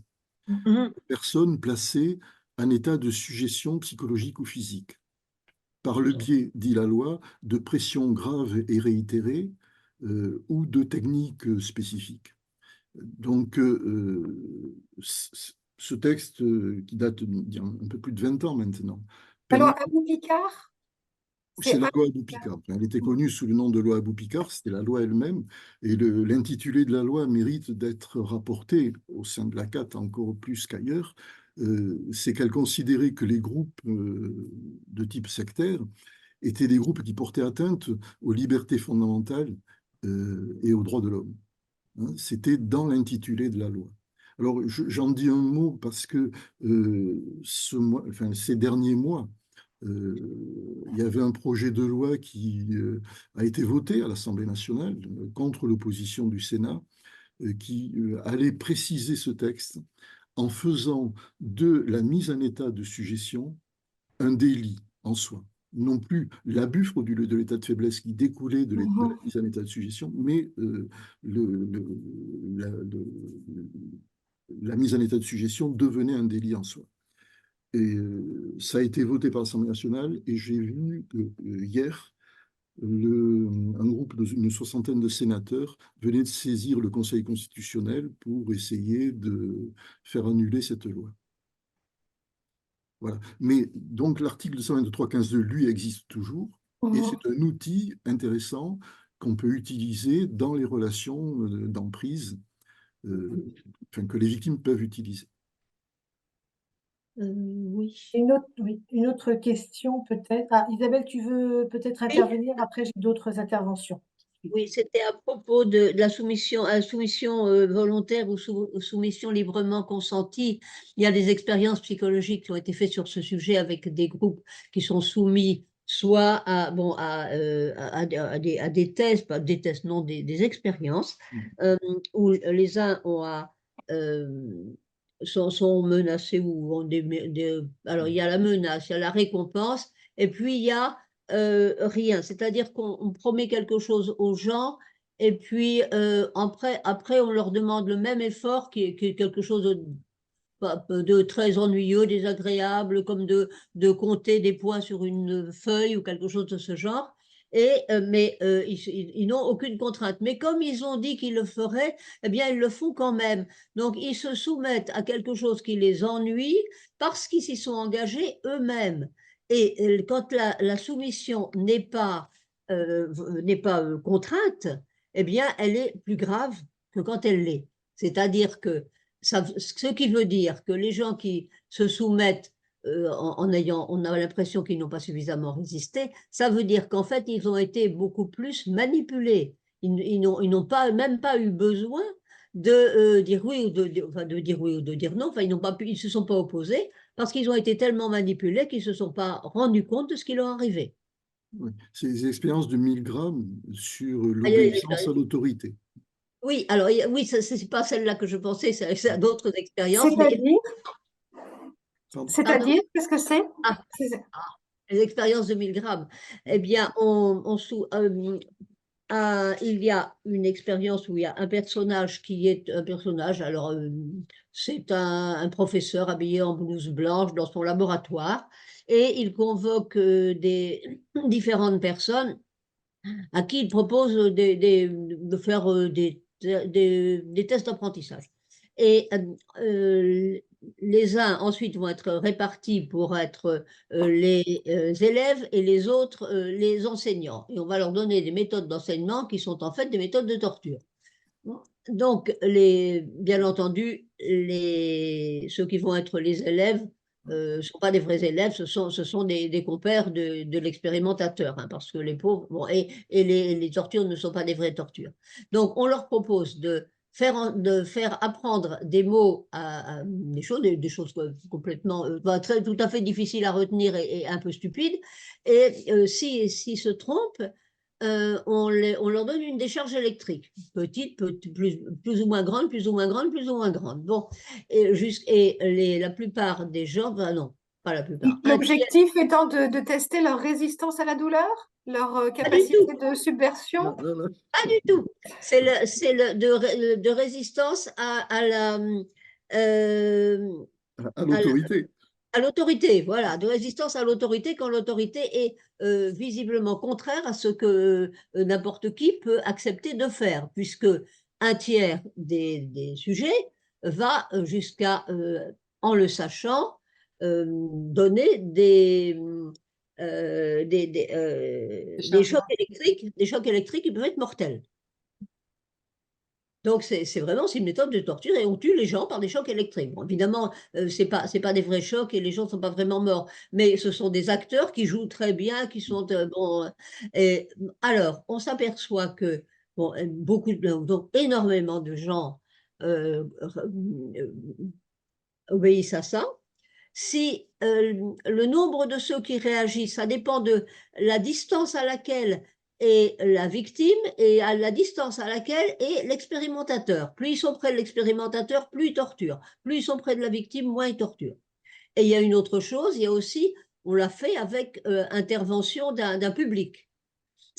Mhm. de personnes placées en état de sujétion psychologique ou physique, par le biais, dit la loi, de pressions graves et réitérées ou de techniques spécifiques. Donc, ce texte qui date d'il y a un peu plus de 20 ans maintenant, Alors, permet. Abou Picard, C'est c'est la loi Abou Abou-Picard. Enfin, elle était connue sous le nom de loi Abou-Picard, c'était la loi elle-même, et l'intitulé de la loi mérite d'être rapporté au sein de la CAT encore plus qu'ailleurs. C'est qu'elle considérait que les groupes de type sectaire étaient des groupes qui portaient atteinte aux libertés fondamentales et aux droits de l'homme, hein. C'était dans l'intitulé de la loi. Alors, j'en dis un mot parce que ces derniers mois, il y avait un projet de loi qui a été voté à l'Assemblée nationale contre l'opposition du Sénat, qui allait préciser ce texte en faisant de la mise en état de sujétion un délit en soi. Non plus l'abus frauduleux de l'état de faiblesse qui découlait de la mise en état de sujétion, mais la mise en état de sujétion devenait un délit en soi. Et ça a été voté par l'Assemblée nationale et j'ai vu hier un groupe d'une soixantaine de sénateurs venait de saisir le Conseil constitutionnel pour essayer de faire annuler cette loi. Voilà. Mais donc l'article 223-15.2, lui, existe toujours et c'est un outil intéressant qu'on peut utiliser dans les relations d'emprise, que les victimes peuvent utiliser. Oui. Une autre question peut-être. Ah, Isabelle, tu veux peut-être intervenir? Après, j'ai d'autres interventions. Oui, c'était à propos de la soumission, volontaire ou soumission librement consentie. Il y a des expériences psychologiques qui ont été faites sur ce sujet avec des groupes qui sont soumis soit à des tests, pas des tests, non, des expériences, où les uns sont menacés ou ont alors il y a la menace, il y a la récompense, et puis il y a rien, c'est-à-dire qu'on promet quelque chose aux gens et puis après on leur demande le même effort qui est quelque chose de très ennuyeux, désagréable, comme de compter des points sur une feuille ou quelque chose de ce genre. Mais ils n'ont aucune contrainte. Mais comme ils ont dit qu'ils le feraient, eh bien, ils le font quand même. Donc, ils se soumettent à quelque chose qui les ennuie parce qu'ils s'y sont engagés eux-mêmes. Et quand la soumission n'est pas contrainte, eh bien, elle est plus grave que quand elle l'est. C'est-à-dire que ce qui veut dire que les gens qui se soumettent on a l'impression qu'ils n'ont pas suffisamment résisté, ça veut dire qu'en fait, ils ont été beaucoup plus manipulés. Ils n'ont même pas eu besoin de dire oui ou de dire oui ou de dire non. Enfin, ils se sont pas opposés parce qu'ils ont été tellement manipulés qu'ils se sont pas rendus compte de ce qui leur arrivait. Oui. C'est des expériences de Milgram sur Il y a des l'obéissance à expériences. l'autorité. Oui, alors oui, c'est pas celle-là que je pensais, c'est d'autres expériences. C'est-à-dire, Pardon? qu'est-ce que c'est? Ah, les expériences de Milgram. Eh bien, il y a une expérience où il y a un personnage qui est un personnage, alors c'est un professeur habillé en blouse blanche dans son laboratoire, et il convoque des différentes personnes à qui il propose de faire des tests d'apprentissage. Et les uns ensuite vont être répartis pour être les élèves et les autres les enseignants. Et on va leur donner des méthodes d'enseignement qui sont en fait des méthodes de torture. Donc, bien entendu, ceux qui vont être les élèves ne sont pas des vrais élèves, ce sont des compères de l'expérimentateur, hein, parce que les pauvres, bon, et les tortures ne sont pas des vraies tortures. Donc, on leur propose de faire apprendre des mots des choses complètement, tout à fait difficiles à retenir et un peu stupides. Et s'ils se trompent, on leur donne une décharge électrique, petite, plus ou moins grande, plus ou moins grande, plus ou moins grande. Bon, et la plupart des gens, non, pas la plupart, un tiers, L'objectif étant de tester leur résistance à la douleur, leur pas du capacité tout, de subversion. Non, non, non. pas du tout. C'est de résistance à la, À l'autorité. à l'autorité, voilà, de résistance à l'autorité quand l'autorité est visiblement contraire à ce que n'importe qui peut accepter de faire, puisque un tiers des sujets va jusqu'à, en le sachant, donner des chocs électriques qui peuvent être mortels. Donc, c'est vraiment une méthode de torture et on tue les gens par des chocs électriques. Bon, évidemment, c'est pas des vrais chocs et les gens ne sont pas vraiment morts, mais ce sont des acteurs qui jouent très bien, qui sont bon. Et, alors, on s'aperçoit que bon, donc énormément de gens obéissent à ça. Si le nombre de ceux qui réagissent, ça dépend de la distance à laquelle est la victime et à la distance à laquelle est l'expérimentateur. Plus ils sont près de l'expérimentateur, plus ils torturent. Plus ils sont près de la victime, moins ils torturent. Et il y a une autre chose, il y a aussi, on l'a fait avec intervention d'un public.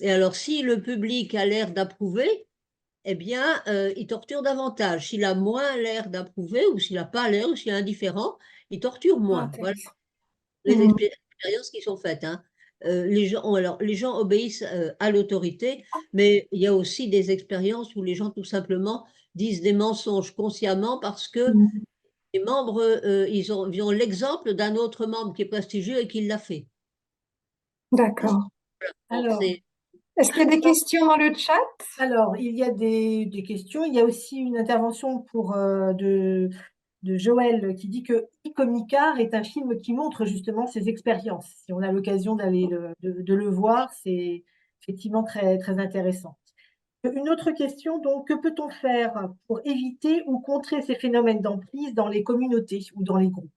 Et alors, si le public a l'air d'approuver, eh bien, il torture davantage. S'il a moins l'air d'approuver, ou s'il n'a pas l'air, ou s'il est indifférent, il torture moins. Voilà Intéressant. les Mhm. expériences qui sont faites, hein. Les gens obéissent à l'autorité, mais il y a aussi des expériences où les gens tout simplement disent des mensonges consciemment parce que Mhm. les membres, ils ont l'exemple d'un autre membre qui est prestigieux et qui l'a fait. D'accord. Bon, Alors, Est-ce qu'il y a des questions dans le chat? alors, il y a des questions. Il y a aussi une intervention de Joël qui dit que Icomicard est un film qui montre justement ses expériences. Si on a l'occasion d'aller de le voir, c'est effectivement très, très intéressant. Une autre question, donc, que peut-on faire pour éviter ou contrer ces phénomènes d'emprise dans les communautés ou dans les groupes?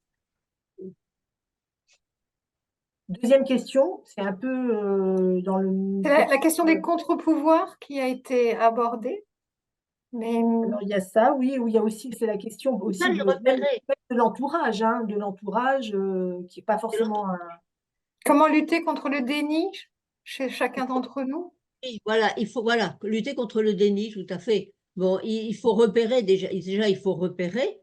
Deuxième question, c'est un peu dans le... C'est la question des contre-pouvoirs qui a été abordée. Mais Alors, il y a ça, oui, où il y a aussi, c'est la question aussi Ça, les repérer. de l'entourage, hein, qui n'est pas forcément un... comment lutter contre le déni chez chacun d'entre nous? Oui, voilà, il faut lutter contre le déni, tout à fait. Bon, il faut repérer déjà il faut repérer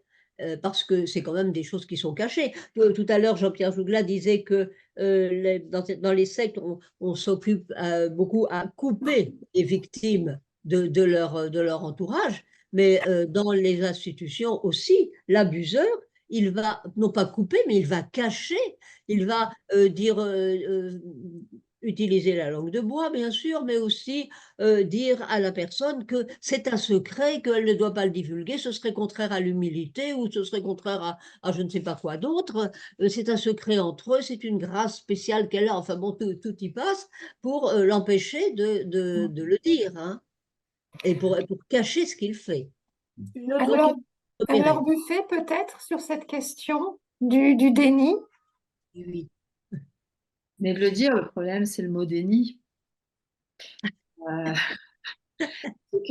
parce que c'est quand même des choses qui sont cachées. Tout à l'heure, Jean-Pierre Jougla disait que dans les sectes, on s'occupe beaucoup à couper les victimes de leur entourage, mais dans les institutions aussi, l'abuseur, il va non pas couper, mais il va cacher, il va dire utiliser la langue de bois, bien sûr, mais aussi dire à la personne que c'est un secret, qu'elle ne doit pas le divulguer, ce serait contraire à l'humilité ou ce serait contraire à je ne sais pas quoi d'autre. C'est un secret entre eux, c'est une grâce spéciale qu'elle a. Enfin bon, tout y passe pour l'empêcher de le dire, hein, et pour cacher ce qu'il fait. Une autre Alors, question. alors Buffet, peut-être sur cette question du déni. Oui. Mais de le dire, le problème, c'est le mot déni. Donc,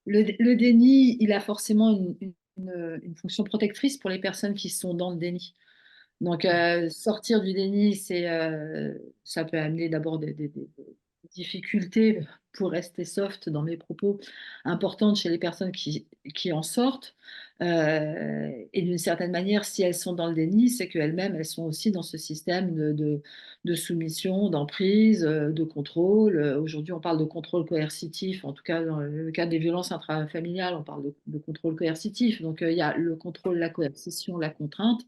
le déni, il a forcément une fonction protectrice pour les personnes qui sont dans le déni. Donc, sortir du déni, ça peut amener d'abord difficulté, pour rester soft dans mes propos, importante chez les personnes qui en sortent. Et d'une certaine manière, si elles sont dans le déni, c'est qu'elles-mêmes, elles sont aussi dans ce système de soumission, d'emprise, de contrôle. Aujourd'hui, on parle de contrôle coercitif, en tout cas dans le cadre des violences intrafamiliales, on parle de contrôle coercitif. Donc, il y a le contrôle, la coercition, la contrainte.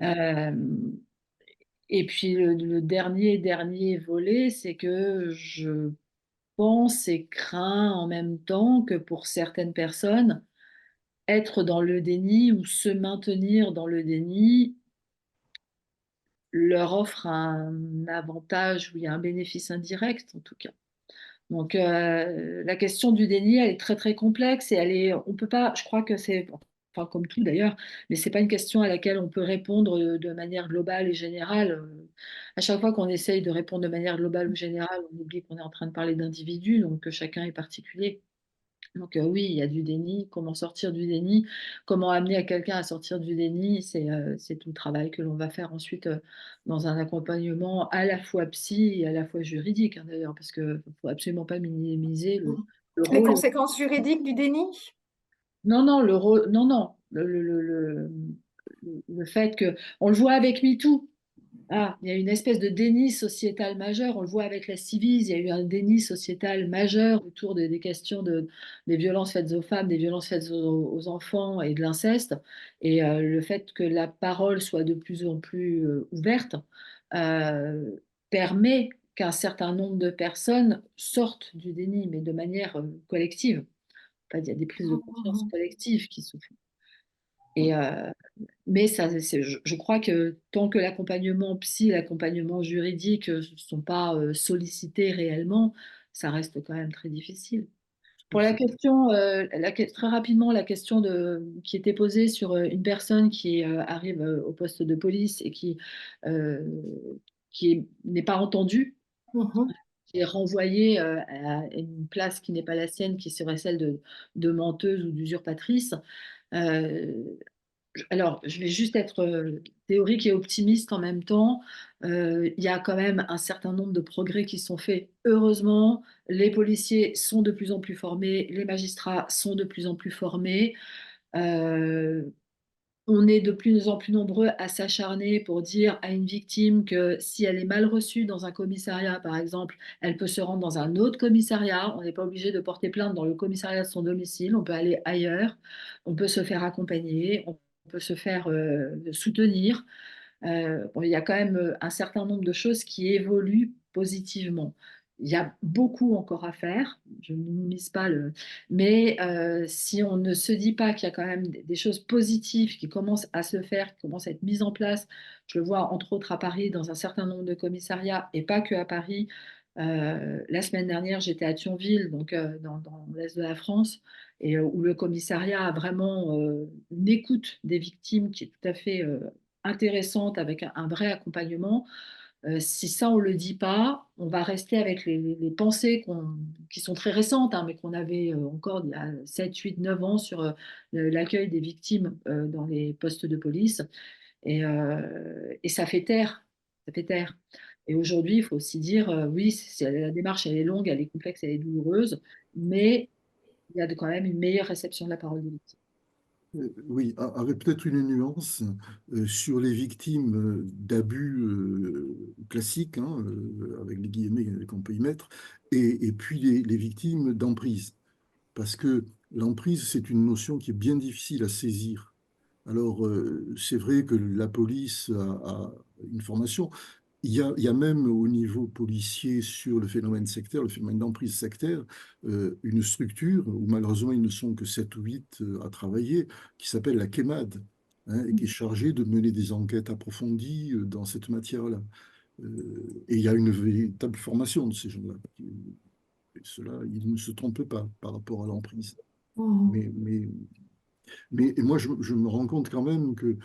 Euh, et puis le dernier volet, c'est que je pense et crains en même temps que pour certaines personnes, être dans le déni ou se maintenir dans le déni leur offre un avantage ou il y a un bénéfice indirect en tout cas. Donc la question du déni, elle est très très complexe et on peut pas, je crois que c'est, enfin comme tout d'ailleurs, mais c'est pas une question à laquelle on peut répondre de manière globale et générale. À chaque fois qu'on essaye de répondre de manière globale ou générale, on oublie qu'on est en train de parler d'individus, donc que chacun est particulier. Donc oui, il y a du déni. Comment sortir du déni? Comment amener à quelqu'un à sortir du déni? C'est tout le travail que l'on va faire ensuite dans un accompagnement à la fois psy et à la fois juridique, hein, d'ailleurs, parce qu'il ne faut absolument pas minimiser le Les rôle. conséquences juridiques du déni? Non, non, le rôle, non, non, le fait que on le voit avec MeToo. Ah, il y a une espèce de déni sociétal majeur. On le voit avec la Civise, il y a eu un déni sociétal majeur autour des questions des violences faites aux femmes, des violences faites aux enfants et de l'inceste. Et le fait que la parole soit de plus en plus ouverte euh, permet qu'un certain nombre de personnes sortent du déni, mais de manière collective. Enfin, il y a des prises de conscience collectives qui se font. Et, mais ça, je crois que tant que l'accompagnement psy, l'accompagnement juridique ne sont pas sollicités réellement, ça reste quand même très difficile. Pour la question, très rapidement, la question qui était posée sur une personne qui arrive au poste de police et euh, qui n'est pas entendue, qui est renvoyée à une place qui n'est pas la sienne, qui serait celle de menteuse ou d'usurpatrice. Euh, alors, je vais juste être théorique et optimiste en même temps. Il y a quand même un certain nombre de progrès qui sont faits. Heureusement, les policiers sont de plus en plus formés, les magistrats sont de plus en plus formés. Euh, on est de plus en plus nombreux à s'acharner pour dire à une victime que si elle est mal reçue dans un commissariat, par exemple, elle peut se rendre dans un autre commissariat. On n'est pas obligé de porter plainte dans le commissariat de son domicile. On peut aller ailleurs. On peut se faire accompagner. On peut se faire soutenir. Bon, il y a quand même un certain nombre de choses qui évoluent positivement. Il y a beaucoup encore à faire, je ne minimise pas mais si on ne se dit pas qu'il y a quand même des choses positives qui commencent à se faire, qui commencent à être mises en place, je le vois entre autres à Paris dans un certain nombre de commissariats et pas que à Paris. La semaine dernière, j'étais à Thionville, donc dans l'est de la France, et où le commissariat a vraiment une écoute des victimes qui est tout à fait intéressante avec un vrai accompagnement. Si ça, on ne le dit pas, on va rester avec les pensées qui sont très récentes, hein, mais qu'on avait encore il y a 7, 8, 9 ans sur l'accueil des victimes dans les postes de police. Et ça fait taire. Ça fait taire. Et aujourd'hui, il faut aussi dire, oui, la démarche, elle est longue, elle est complexe, elle est douloureuse, mais il y a quand même une meilleure réception de la parole des victimes. Oui, avec peut-être une nuance sur les victimes d'abus classiques, hein, avec les guillemets qu'on peut y mettre, et puis les victimes d'emprise. Parce que l'emprise, c'est une notion qui est bien difficile à saisir. Alors, c'est vrai que la police a une formation. Il y a même au niveau policier sur le phénomène sectaire, le phénomène d'emprise sectaire, une structure où malheureusement ils ne sont que 7 ou 8 à travailler, qui s'appelle la KEMAD, hein, et qui est chargée de mener des enquêtes approfondies dans cette matière-là. Et il y a une véritable formation de ces gens-là. Cela, ils ne se trompent pas par rapport à l'emprise. Mais, mais, mais moi, je me rends compte quand même que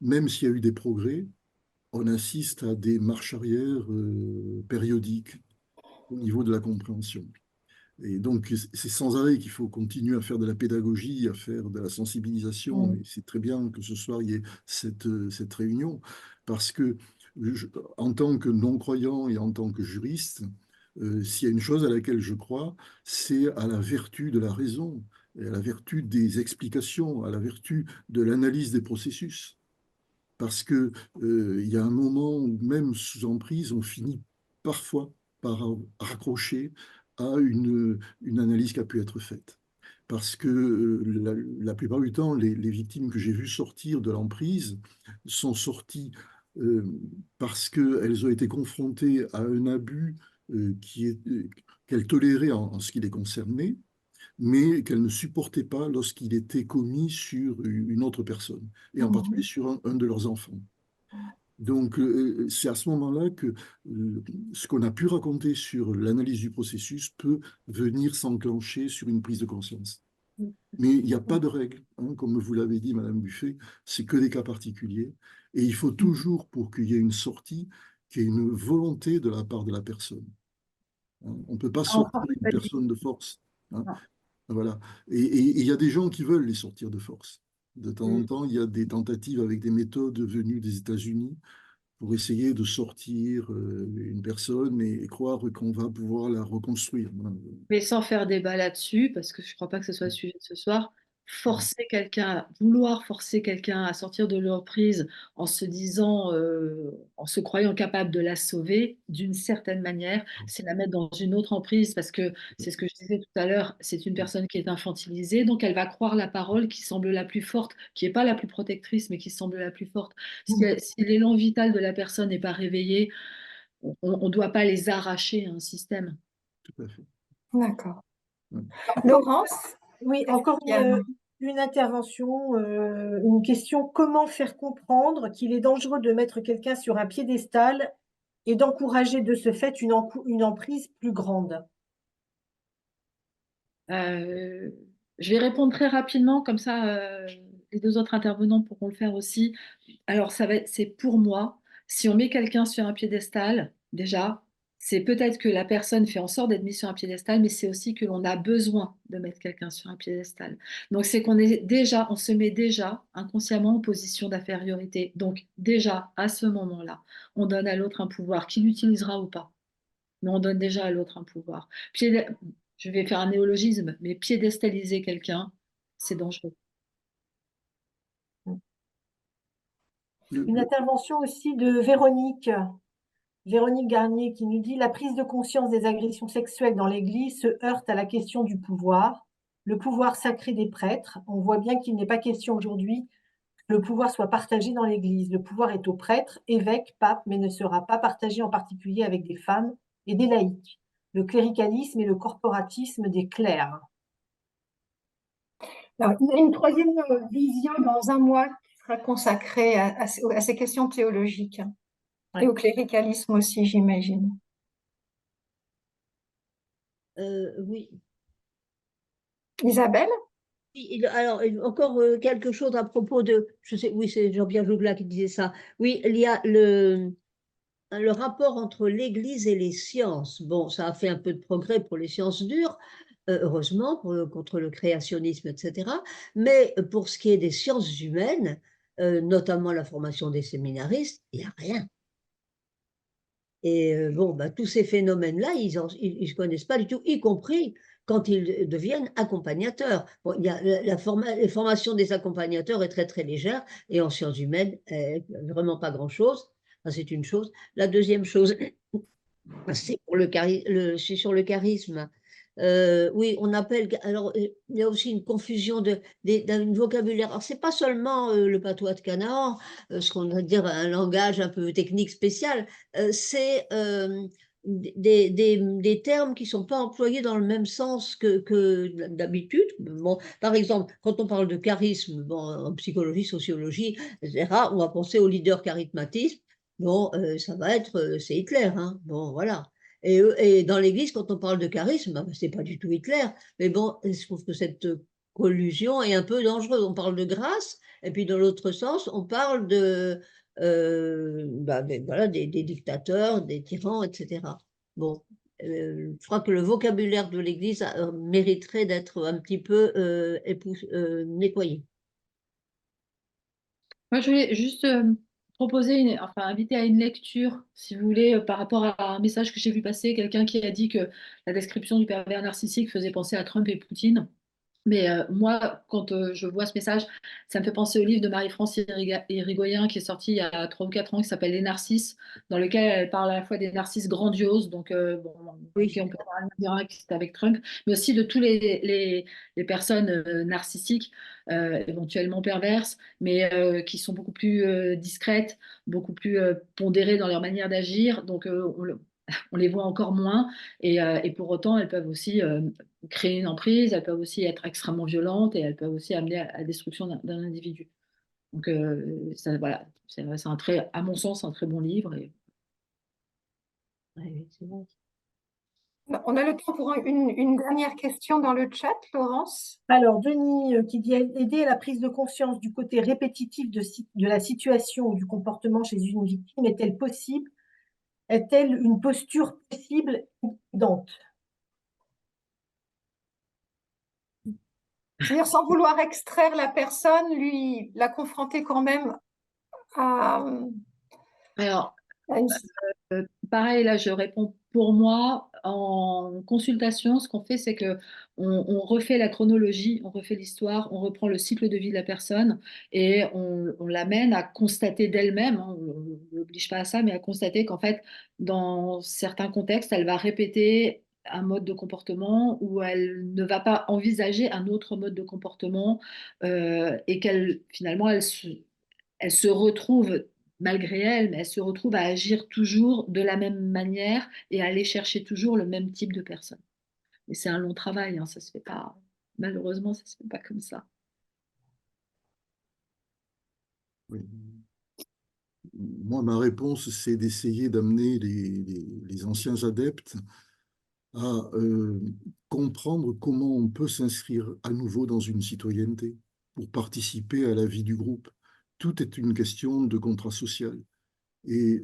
même s'il y a eu des progrès, on assiste à des marches arrière périodiques au niveau de la compréhension. Et donc, c'est sans arrêt qu'il faut continuer à faire de la pédagogie, à faire de la sensibilisation. Et c'est très bien que ce soir, il y ait cette réunion, parce que en tant que non-croyant et en tant que juriste, s'il y a une chose à laquelle je crois, c'est à la vertu de la raison, et à la vertu des explications, à la vertu de l'analyse des processus. Parce que il y a un moment où même sous emprise, on finit parfois par raccrocher à une analyse qui a pu être faite. Parce que la plupart du temps, les victimes que j'ai vues sortir de l'emprise sont sorties euh, parce qu'elles ont été confrontées à un abus qu'elles toléraient en ce qui les concernait, mais qu'elles ne supportaient pas lorsqu'il était commis sur une autre personne, et en particulier sur un de leurs enfants. Donc, c'est à ce moment-là que ce qu'on a pu raconter sur l'analyse du processus peut venir s'enclencher sur une prise de conscience. Mais il n'y a pas de règle, hein, comme vous l'avez dit, Madame Buffet, c'est que des cas particuliers. Et il faut toujours, pour qu'il y ait une sortie, qu'il y ait une volonté de la part de la personne. Hein. On ne peut pas sortir une personne de force. Hein. Voilà. Et il y a des gens qui veulent les sortir de force. De temps en temps, il y a des tentatives avec des méthodes venues des États-Unis pour essayer de sortir une personne et croire qu'on va pouvoir la reconstruire. Mais sans faire débat là-dessus, parce que je ne crois pas que ce soit le sujet de ce soir, vouloir forcer quelqu'un à sortir de l'emprise en se disant, en se croyant capable de la sauver, d'une certaine manière, c'est la mettre dans une autre emprise, parce que c'est ce que je disais tout à l'heure, c'est une personne qui est infantilisée, donc elle va croire la parole qui semble la plus forte, qui n'est pas la plus protectrice, mais qui semble la plus forte. Si l'élan vital de la personne n'est pas réveillé, on ne doit pas les arracher à un système. Tout à fait. D'accord. Ouais. Laurence? Oui, encore une intervention, une question. Comment faire comprendre qu'il est dangereux de mettre quelqu'un sur un piédestal et d'encourager de ce fait une emprise plus grande? Je vais répondre très rapidement, comme ça les deux autres intervenants pourront le faire aussi. Alors, c'est pour moi, si on met quelqu'un sur un piédestal, déjà, c'est peut-être que la personne fait en sorte d'être mise sur un piédestal, mais c'est aussi que l'on a besoin de mettre quelqu'un sur un piédestal. Donc, c'est on se met déjà inconsciemment en position d'infériorité. Donc, déjà, à ce moment-là, on donne à l'autre un pouvoir, qu'il l'utilisera ou pas. Mais on donne déjà à l'autre un pouvoir. Je vais faire un néologisme, mais piédestaliser quelqu'un, c'est dangereux. Une intervention aussi de Véronique Garnier qui nous dit: la prise de conscience des agressions sexuelles dans l'Église se heurte à la question du pouvoir, le pouvoir sacré des prêtres. On voit bien qu'il n'est pas question aujourd'hui que le pouvoir soit partagé dans l'Église. Le pouvoir est aux prêtres, évêques, papes, mais ne sera pas partagé en particulier avec des femmes et des laïcs. Le cléricalisme et le corporatisme des clercs. Alors, il y a une troisième vision dans un mois qui sera consacrée à ces questions théologiques et au cléricalisme aussi, j'imagine. Oui. Isabelle? Alors, encore quelque chose à propos de, je sais, oui, c'est Jean-Pierre Jougla qui disait ça. Oui, il y a le rapport entre l'Église et les sciences. Bon, ça a fait un peu de progrès pour les sciences dures, heureusement, contre le créationnisme, etc. Mais pour ce qui est des sciences humaines, notamment la formation des séminaristes, il n'y a rien. Et bon, bah, tous ces phénomènes-là, ils ne connaissent pas du tout, y compris quand ils deviennent accompagnateurs. Bon, il y a les formations des accompagnateurs est très très légère, et en sciences humaines, vraiment pas grand-chose. C'est une chose. La deuxième chose, c'est sur le charisme. Oui, on appelle. Alors, il y a aussi une confusion d'un vocabulaire. Alors, c'est pas seulement le patois de Canaan, ce qu'on va dire un langage un peu technique spécial. C'est des termes qui sont pas employés dans le même sens que d'habitude. Bon, par exemple, quand on parle de charisme, bon, en psychologie, sociologie, etc., on va penser au leader charismatisme. Bon, ça va être, c'est Hitler, hein. Bon, voilà. Et dans l'Église, quand on parle de charisme, bah, c'est pas du tout Hitler. Mais bon, je trouve que cette collusion est un peu dangereuse. On parle de grâce, et puis dans l'autre sens, on parle voilà, des dictateurs, des tyrans, etc. Bon, je crois que le vocabulaire de l'Église mériterait d'être un petit peu nettoyé. Moi, je voulais juste enfin, inviter à une lecture, si vous voulez, par rapport à un message que j'ai vu passer, quelqu'un qui a dit que la description du pervers narcissique faisait penser à Trump et Poutine. Mais moi, quand je vois ce message, ça me fait penser au livre de Marie-France Irigoyen qui est sorti il y a 3 ou 4 ans, qui s'appelle Les Narcisses, dans lequel elle parle à la fois des narcisses grandioses, donc bon, Oui. on peut avoir un lien direct avec Trump, mais aussi de tous les personnes narcissiques, éventuellement perverses, mais qui sont beaucoup plus discrètes, beaucoup plus pondérées dans leur manière d'agir. Donc on les voit encore moins, et pour autant, elles peuvent aussi créer une emprise, elles peuvent aussi être extrêmement violentes et elles peuvent aussi amener à la destruction d'un individu. Donc, ça, voilà, c'est un très, à mon sens, un très bon livre. Ouais, c'est vrai. On a le temps pour une dernière question dans le chat, Laurence. Alors, Denis qui dit aider à la prise de conscience du côté répétitif de la situation ou du comportement chez une victime est-elle possible? Est-elle une posture possible et évidente? C'est-à-dire sans vouloir extraire la personne, lui, la confronter quand même à, Alors, à une... pareil, là, je réponds pour moi. En consultation, ce qu'on fait, c'est que on refait la chronologie, on refait l'histoire, on reprend le cycle de vie de la personne et on l'amène à constater d'elle-même, hein, on ne l'oblige pas à ça, mais à constater qu'en fait, dans certains contextes, elle va répéter un mode de comportement où elle ne va pas envisager un autre mode de comportement, et qu'elle, finalement, elle se retrouve, malgré elle, mais elle se retrouve à agir toujours de la même manière et à aller chercher toujours le même type de personne. Et c'est un long travail, hein, ça se fait pas, malheureusement, ça se fait pas comme ça. Oui. Moi, ma réponse, c'est d'essayer d'amener les anciens adeptes à comprendre comment on peut s'inscrire à nouveau dans une citoyenneté pour participer à la vie du groupe. Tout est une question de contrat social. Et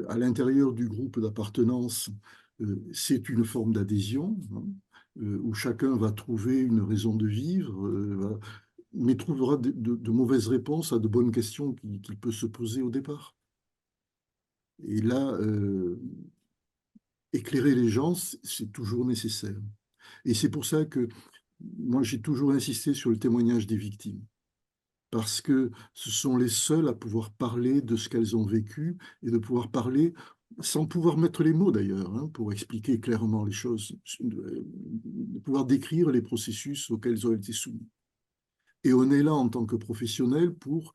à l'intérieur du groupe d'appartenance, c'est une forme d'adhésion, hein, où chacun va trouver une raison de vivre, mais trouvera de mauvaises réponses à de bonnes questions qu'il peut se poser au départ. Et là, éclairer les gens, c'est toujours nécessaire. Et c'est pour ça que moi, j'ai toujours insisté sur le témoignage des victimes, parce que ce sont les seuls à pouvoir parler de ce qu'elles ont vécu et de pouvoir parler sans pouvoir mettre les mots d'ailleurs, hein, pour expliquer clairement les choses, de pouvoir décrire les processus auxquels elles ont été soumises. Et on est là en tant que professionnel pour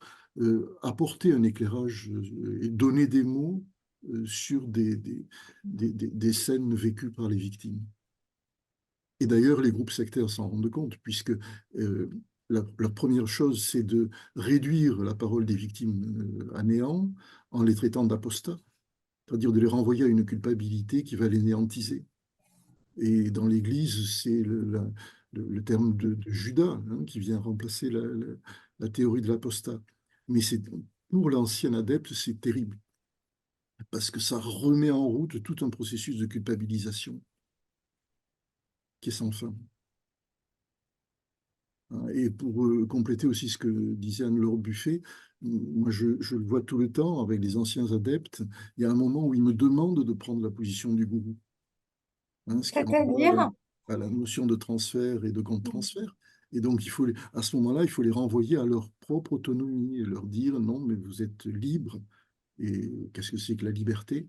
apporter un éclairage et donner des mots sur des scènes vécues par les victimes. Et d'ailleurs, les groupes sectaires s'en rendent compte, puisque la première chose, c'est de réduire la parole des victimes à néant en les traitant d'apostats, c'est-à-dire de les renvoyer à une culpabilité qui va les néantiser. Et dans l'Église, c'est le terme de Judas, hein, qui vient remplacer la théorie de l'apostat. Mais pour l'ancien adepte, c'est terrible, parce que ça remet en route tout un processus de culpabilisation qui est sans fin. Et pour compléter aussi ce que disait Anne-Laure Buffet, moi je le vois tout le temps avec les anciens adeptes, il y a un moment où ils me demandent de prendre la position du gourou, hein, ce qui renvoie C'est-à-dire, à la notion de transfert et de contre-transfert. Et donc, à ce moment-là, il faut les renvoyer à leur propre autonomie et leur dire non, mais vous êtes libre. Et qu'est-ce que c'est que la liberté?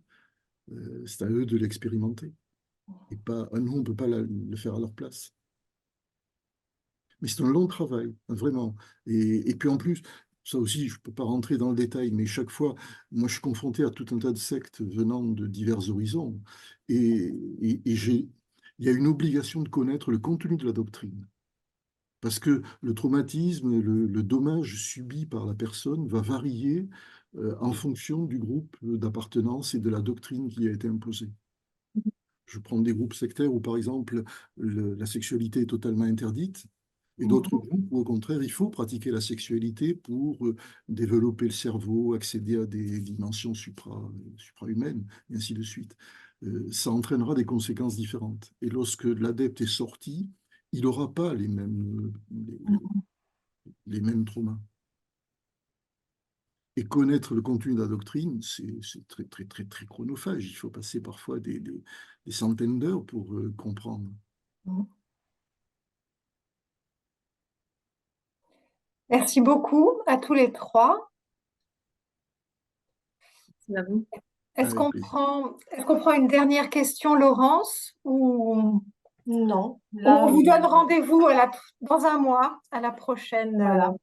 C'est à eux de l'expérimenter. Et pas, nous, on ne peut pas le faire à leur place. Mais c'est un long travail, vraiment. Et puis en plus, ça aussi, je ne peux pas rentrer dans le détail, mais chaque fois, moi, je suis confronté à tout un tas de sectes venant de divers horizons. Il y a une obligation de connaître le contenu de la doctrine. Parce que le traumatisme, le dommage subi par la personne va varier en fonction du groupe d'appartenance et de la doctrine qui a été imposée. Je prends des groupes sectaires où, par exemple, la sexualité est totalement interdite, et d'autres groupes où, au contraire, il faut pratiquer la sexualité pour développer le cerveau, accéder à des dimensions suprahumaines, et ainsi de suite. Ça entraînera des conséquences différentes. Et lorsque l'adepte est sorti, il n'aura pas les mêmes traumas. Et connaître le contenu de la doctrine, c'est très, très, très, très chronophage. Il faut passer parfois des centaines d'heures pour comprendre. Merci beaucoup à tous les trois. Merci à vous. Avec plaisir. Est-ce qu'on prend une dernière question, Laurence, ou Non, on là, vous donne rendez-vous dans un mois voilà.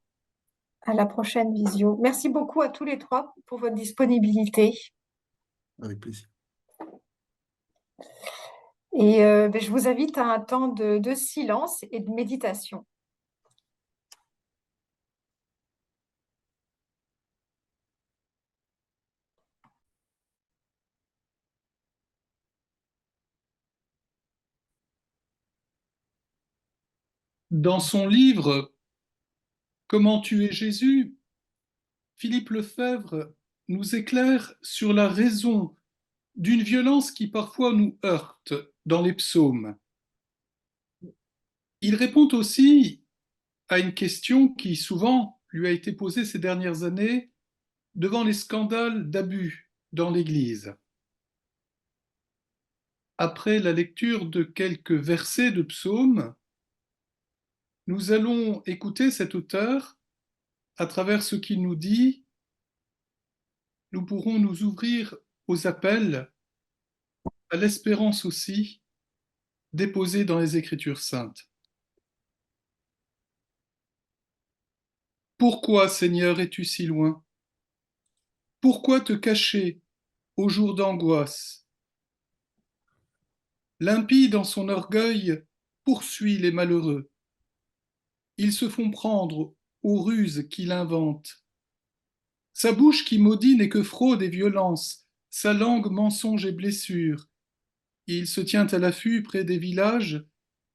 à la prochaine visio. Merci beaucoup à tous les trois pour votre disponibilité. Avec plaisir. Et je vous invite à un temps de silence et de méditation. Dans son livre Comment tuer Jésus, Philippe Lefebvre nous éclaire sur la raison d'une violence qui parfois nous heurte dans les psaumes. Il répond aussi à une question qui souvent lui a été posée ces dernières années devant les scandales d'abus dans l'Église. Après la lecture de quelques versets de psaumes, nous allons écouter cet auteur à travers ce qu'il nous dit. Nous pourrons nous ouvrir aux appels, à l'espérance aussi, déposée dans les Écritures saintes. Pourquoi, Seigneur, es-tu si loin? Pourquoi te cacher au jour d'angoisse? L'impie dans son orgueil poursuit les malheureux. Ils se font prendre aux ruses qu'il invente. Sa bouche qui maudit n'est que fraude et violence, sa langue mensonge et blessure. Il se tient à l'affût près des villages,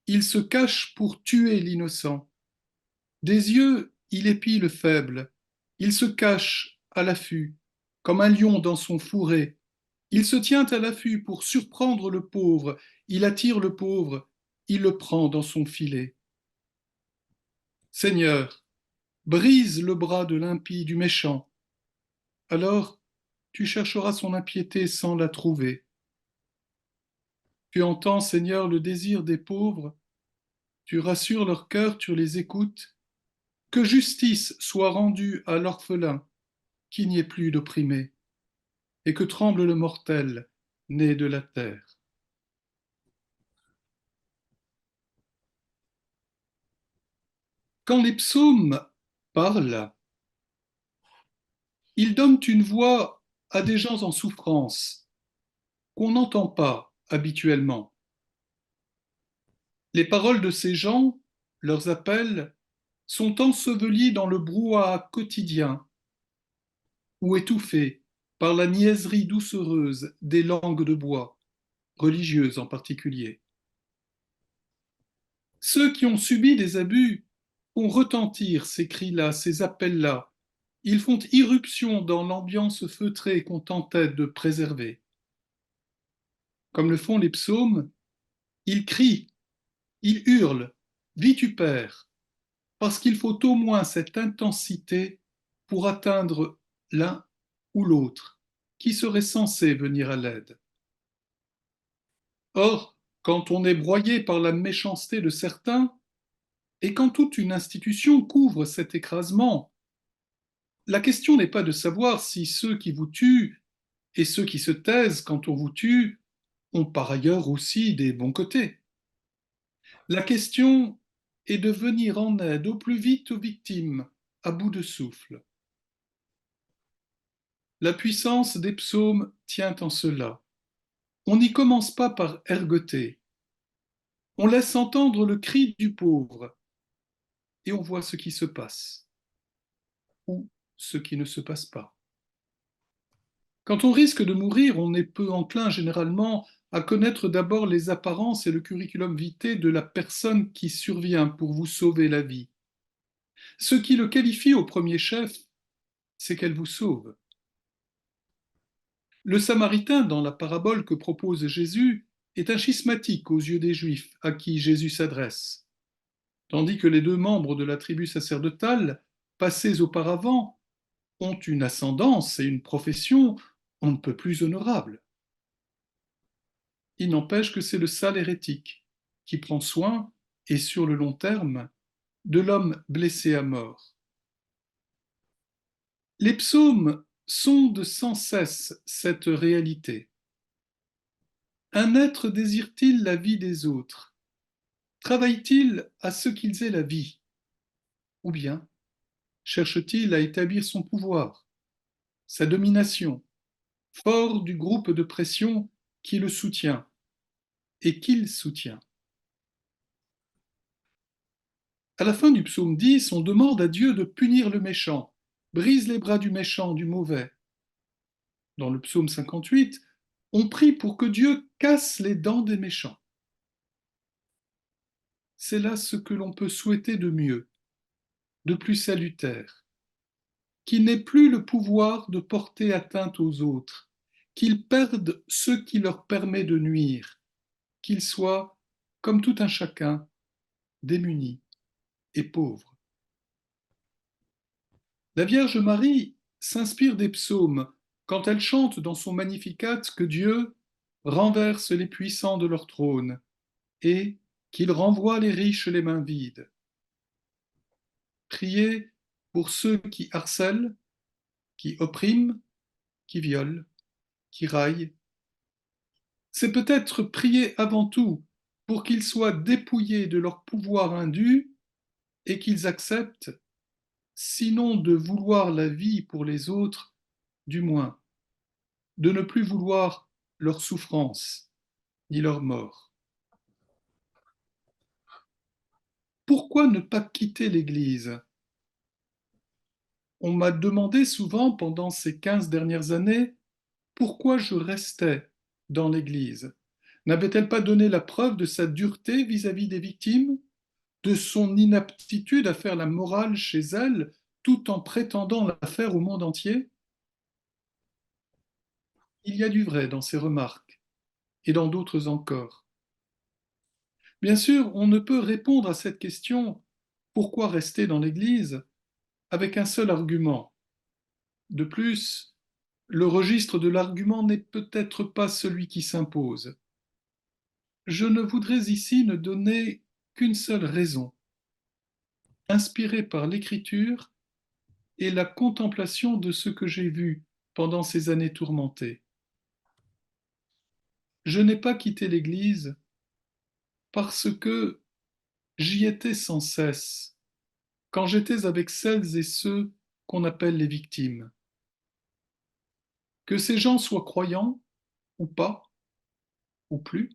il se cache pour tuer l'innocent. Des yeux, il épie le faible, il se cache à l'affût, comme un lion dans son fourré. Il se tient à l'affût pour surprendre le pauvre, il attire le pauvre, il le prend dans son filet. Seigneur, brise le bras de l'impie, du méchant. Alors, tu chercheras son impiété sans la trouver. Tu entends, Seigneur, le désir des pauvres, tu rassures leur cœur, tu les écoutes. Que justice soit rendue à l'orphelin, qu'il n'y ait plus d'opprimé, et que tremble le mortel né de la terre. Quand les psaumes parlent, ils donnent une voix à des gens en souffrance qu'on n'entend pas habituellement. Les paroles de ces gens, leurs appels, sont ensevelis dans le brouhaha quotidien ou étouffés par la niaiserie doucereuse des langues de bois, religieuses en particulier. Ceux qui ont subi des abus font retentir ces cris-là, ces appels-là. Ils font irruption dans l'ambiance feutrée qu'on tentait de préserver. Comme le font les psaumes, ils crient, ils hurlent, vitupèrent, parce qu'il faut au moins cette intensité pour atteindre l'un ou l'autre qui serait censé venir à l'aide. Or, quand on est broyé par la méchanceté de certains, et quand toute une institution couvre cet écrasement, la question n'est pas de savoir si ceux qui vous tuent et ceux qui se taisent quand on vous tue ont par ailleurs aussi des bons côtés. La question est de venir en aide au plus vite aux victimes, à bout de souffle. La puissance des psaumes tient en cela. On n'y commence pas par ergoter. On laisse entendre le cri du pauvre et on voit ce qui se passe ou ce qui ne se passe pas. Quand on risque de mourir, on est peu enclin généralement à connaître d'abord les apparences et le curriculum vitae de la personne qui survient pour vous sauver la vie. Ce qui le qualifie au premier chef, c'est qu'elle vous sauve. Le Samaritain, dans la parabole que propose Jésus, est un schismatique aux yeux des Juifs à qui Jésus s'adresse, tandis que les deux membres de la tribu sacerdotale, passés auparavant, ont une ascendance et une profession on ne peut plus honorables. Il n'empêche que c'est le sale hérétique qui prend soin, et sur le long terme, de l'homme blessé à mort. Les psaumes sondent sans cesse cette réalité. Un être désire-t-il la vie des autres? Travaille-t-il à ce qu'ils aient la vie? Ou bien cherche-t-il à établir son pouvoir, sa domination, fort du groupe de pression qui le soutient et qu'il soutient? À la fin du psaume 10, on demande à Dieu de punir le méchant, brise les bras du méchant, du mauvais. Dans le psaume 58, on prie pour que Dieu casse les dents des méchants. C'est là ce que l'on peut souhaiter de mieux, de plus salutaire, qu'ils n'aient plus le pouvoir de porter atteinte aux autres, qu'ils perdent ce qui leur permet de nuire, qu'ils soient, comme tout un chacun, démunis et pauvres. La Vierge Marie s'inspire des psaumes quand elle chante dans son Magnificat que Dieu renverse les puissants de leur trône et qu'il renvoie les riches les mains vides. Priez pour ceux qui harcèlent, qui oppriment, qui violent, qui raillent. C'est peut-être prier avant tout pour qu'ils soient dépouillés de leur pouvoir indu et qu'ils acceptent, sinon de vouloir la vie pour les autres, du moins de ne plus vouloir leur souffrance ni leur mort. Pourquoi ne pas quitter l'Église? On m'a demandé souvent pendant ces 15 dernières années pourquoi je restais dans l'Église. N'avait-elle pas donné la preuve de sa dureté vis-à-vis des victimes, de son inaptitude à faire la morale chez elle, tout en prétendant la faire au monde entier? Il y a du vrai dans ces remarques, et dans d'autres encore. Bien sûr, on ne peut répondre à cette question « Pourquoi rester dans l'Église ?» avec un seul argument. De plus, le registre de l'argument n'est peut-être pas celui qui s'impose. Je ne voudrais ici ne donner qu'une seule raison, inspirée par l'écriture et la contemplation de ce que j'ai vu pendant ces années tourmentées. Je n'ai pas quitté l'Église parce que j'y étais sans cesse, quand j'étais avec celles et ceux qu'on appelle les victimes. Que ces gens soient croyants ou pas, ou plus,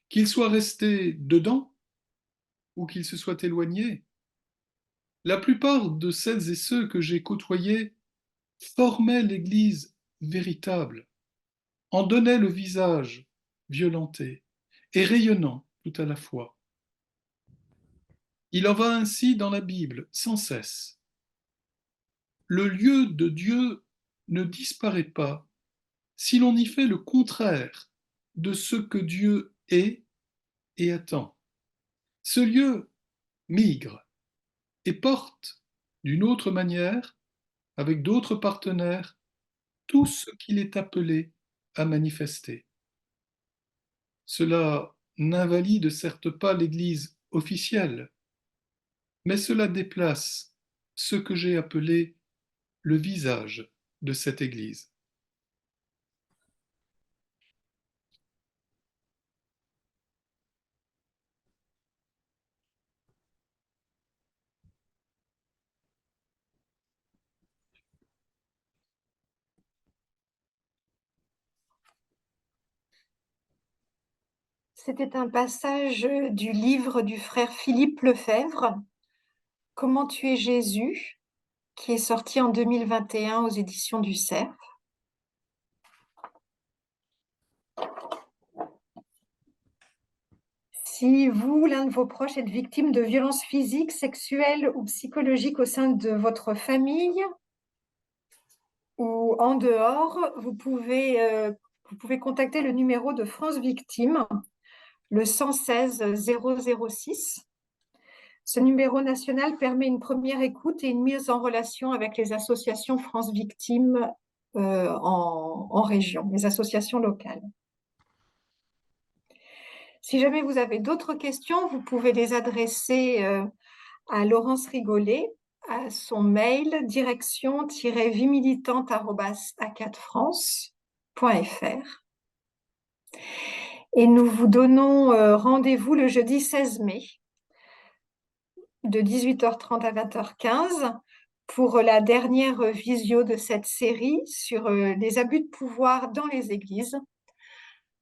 qu'ils soient restés dedans ou qu'ils se soient éloignés, la plupart de celles et ceux que j'ai côtoyés formaient l'Église véritable, en donnaient le visage violenté et rayonnant tout à la fois. Il en va ainsi dans la Bible sans cesse. Le lieu de Dieu ne disparaît pas si l'on y fait le contraire de ce que Dieu est et attend. Ce lieu migre et porte d'une autre manière, avec d'autres partenaires, tout ce qu'il est appelé à manifester. Cela n'invalide certes pas l'Église officielle, mais cela déplace ce que j'ai appelé le visage de cette Église. C'était un passage du livre du frère Philippe Lefebvre, Comment tuer Jésus, qui est sorti en 2021 aux éditions du Cerf. Si vous, l'un de vos proches, êtes victime de violences physiques, sexuelles ou psychologiques au sein de votre famille ou en dehors, vous pouvez contacter le numéro de France Victimes, le 116 006. Ce numéro national permet une première écoute et une mise en relation avec les associations France Victimes en région, les associations locales. Si jamais vous avez d'autres questions, vous pouvez les adresser à Laurence Rigolet, à son mail direction-vimilitante@acatfrance.fr. Et nous vous donnons rendez-vous le jeudi 16 mai de 18h30 à 20h15 pour la dernière visio de cette série sur les abus de pouvoir dans les églises.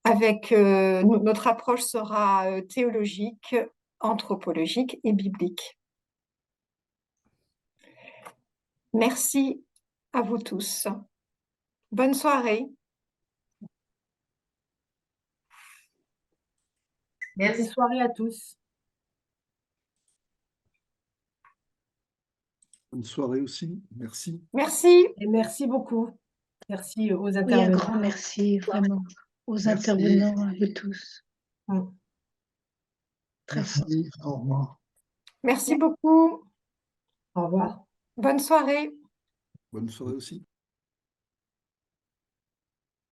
Notre approche sera théologique, anthropologique et biblique. Merci à vous tous. Bonne soirée. Bonne soirée à tous. Bonne soirée aussi. Merci. Merci. Et merci beaucoup. Merci aux Oui, un intervenants. grand merci vraiment aux Merci. intervenants, à vous tous. Très fort. Merci. Au revoir. Merci beaucoup. Au revoir. Bonne soirée. Bonne soirée aussi.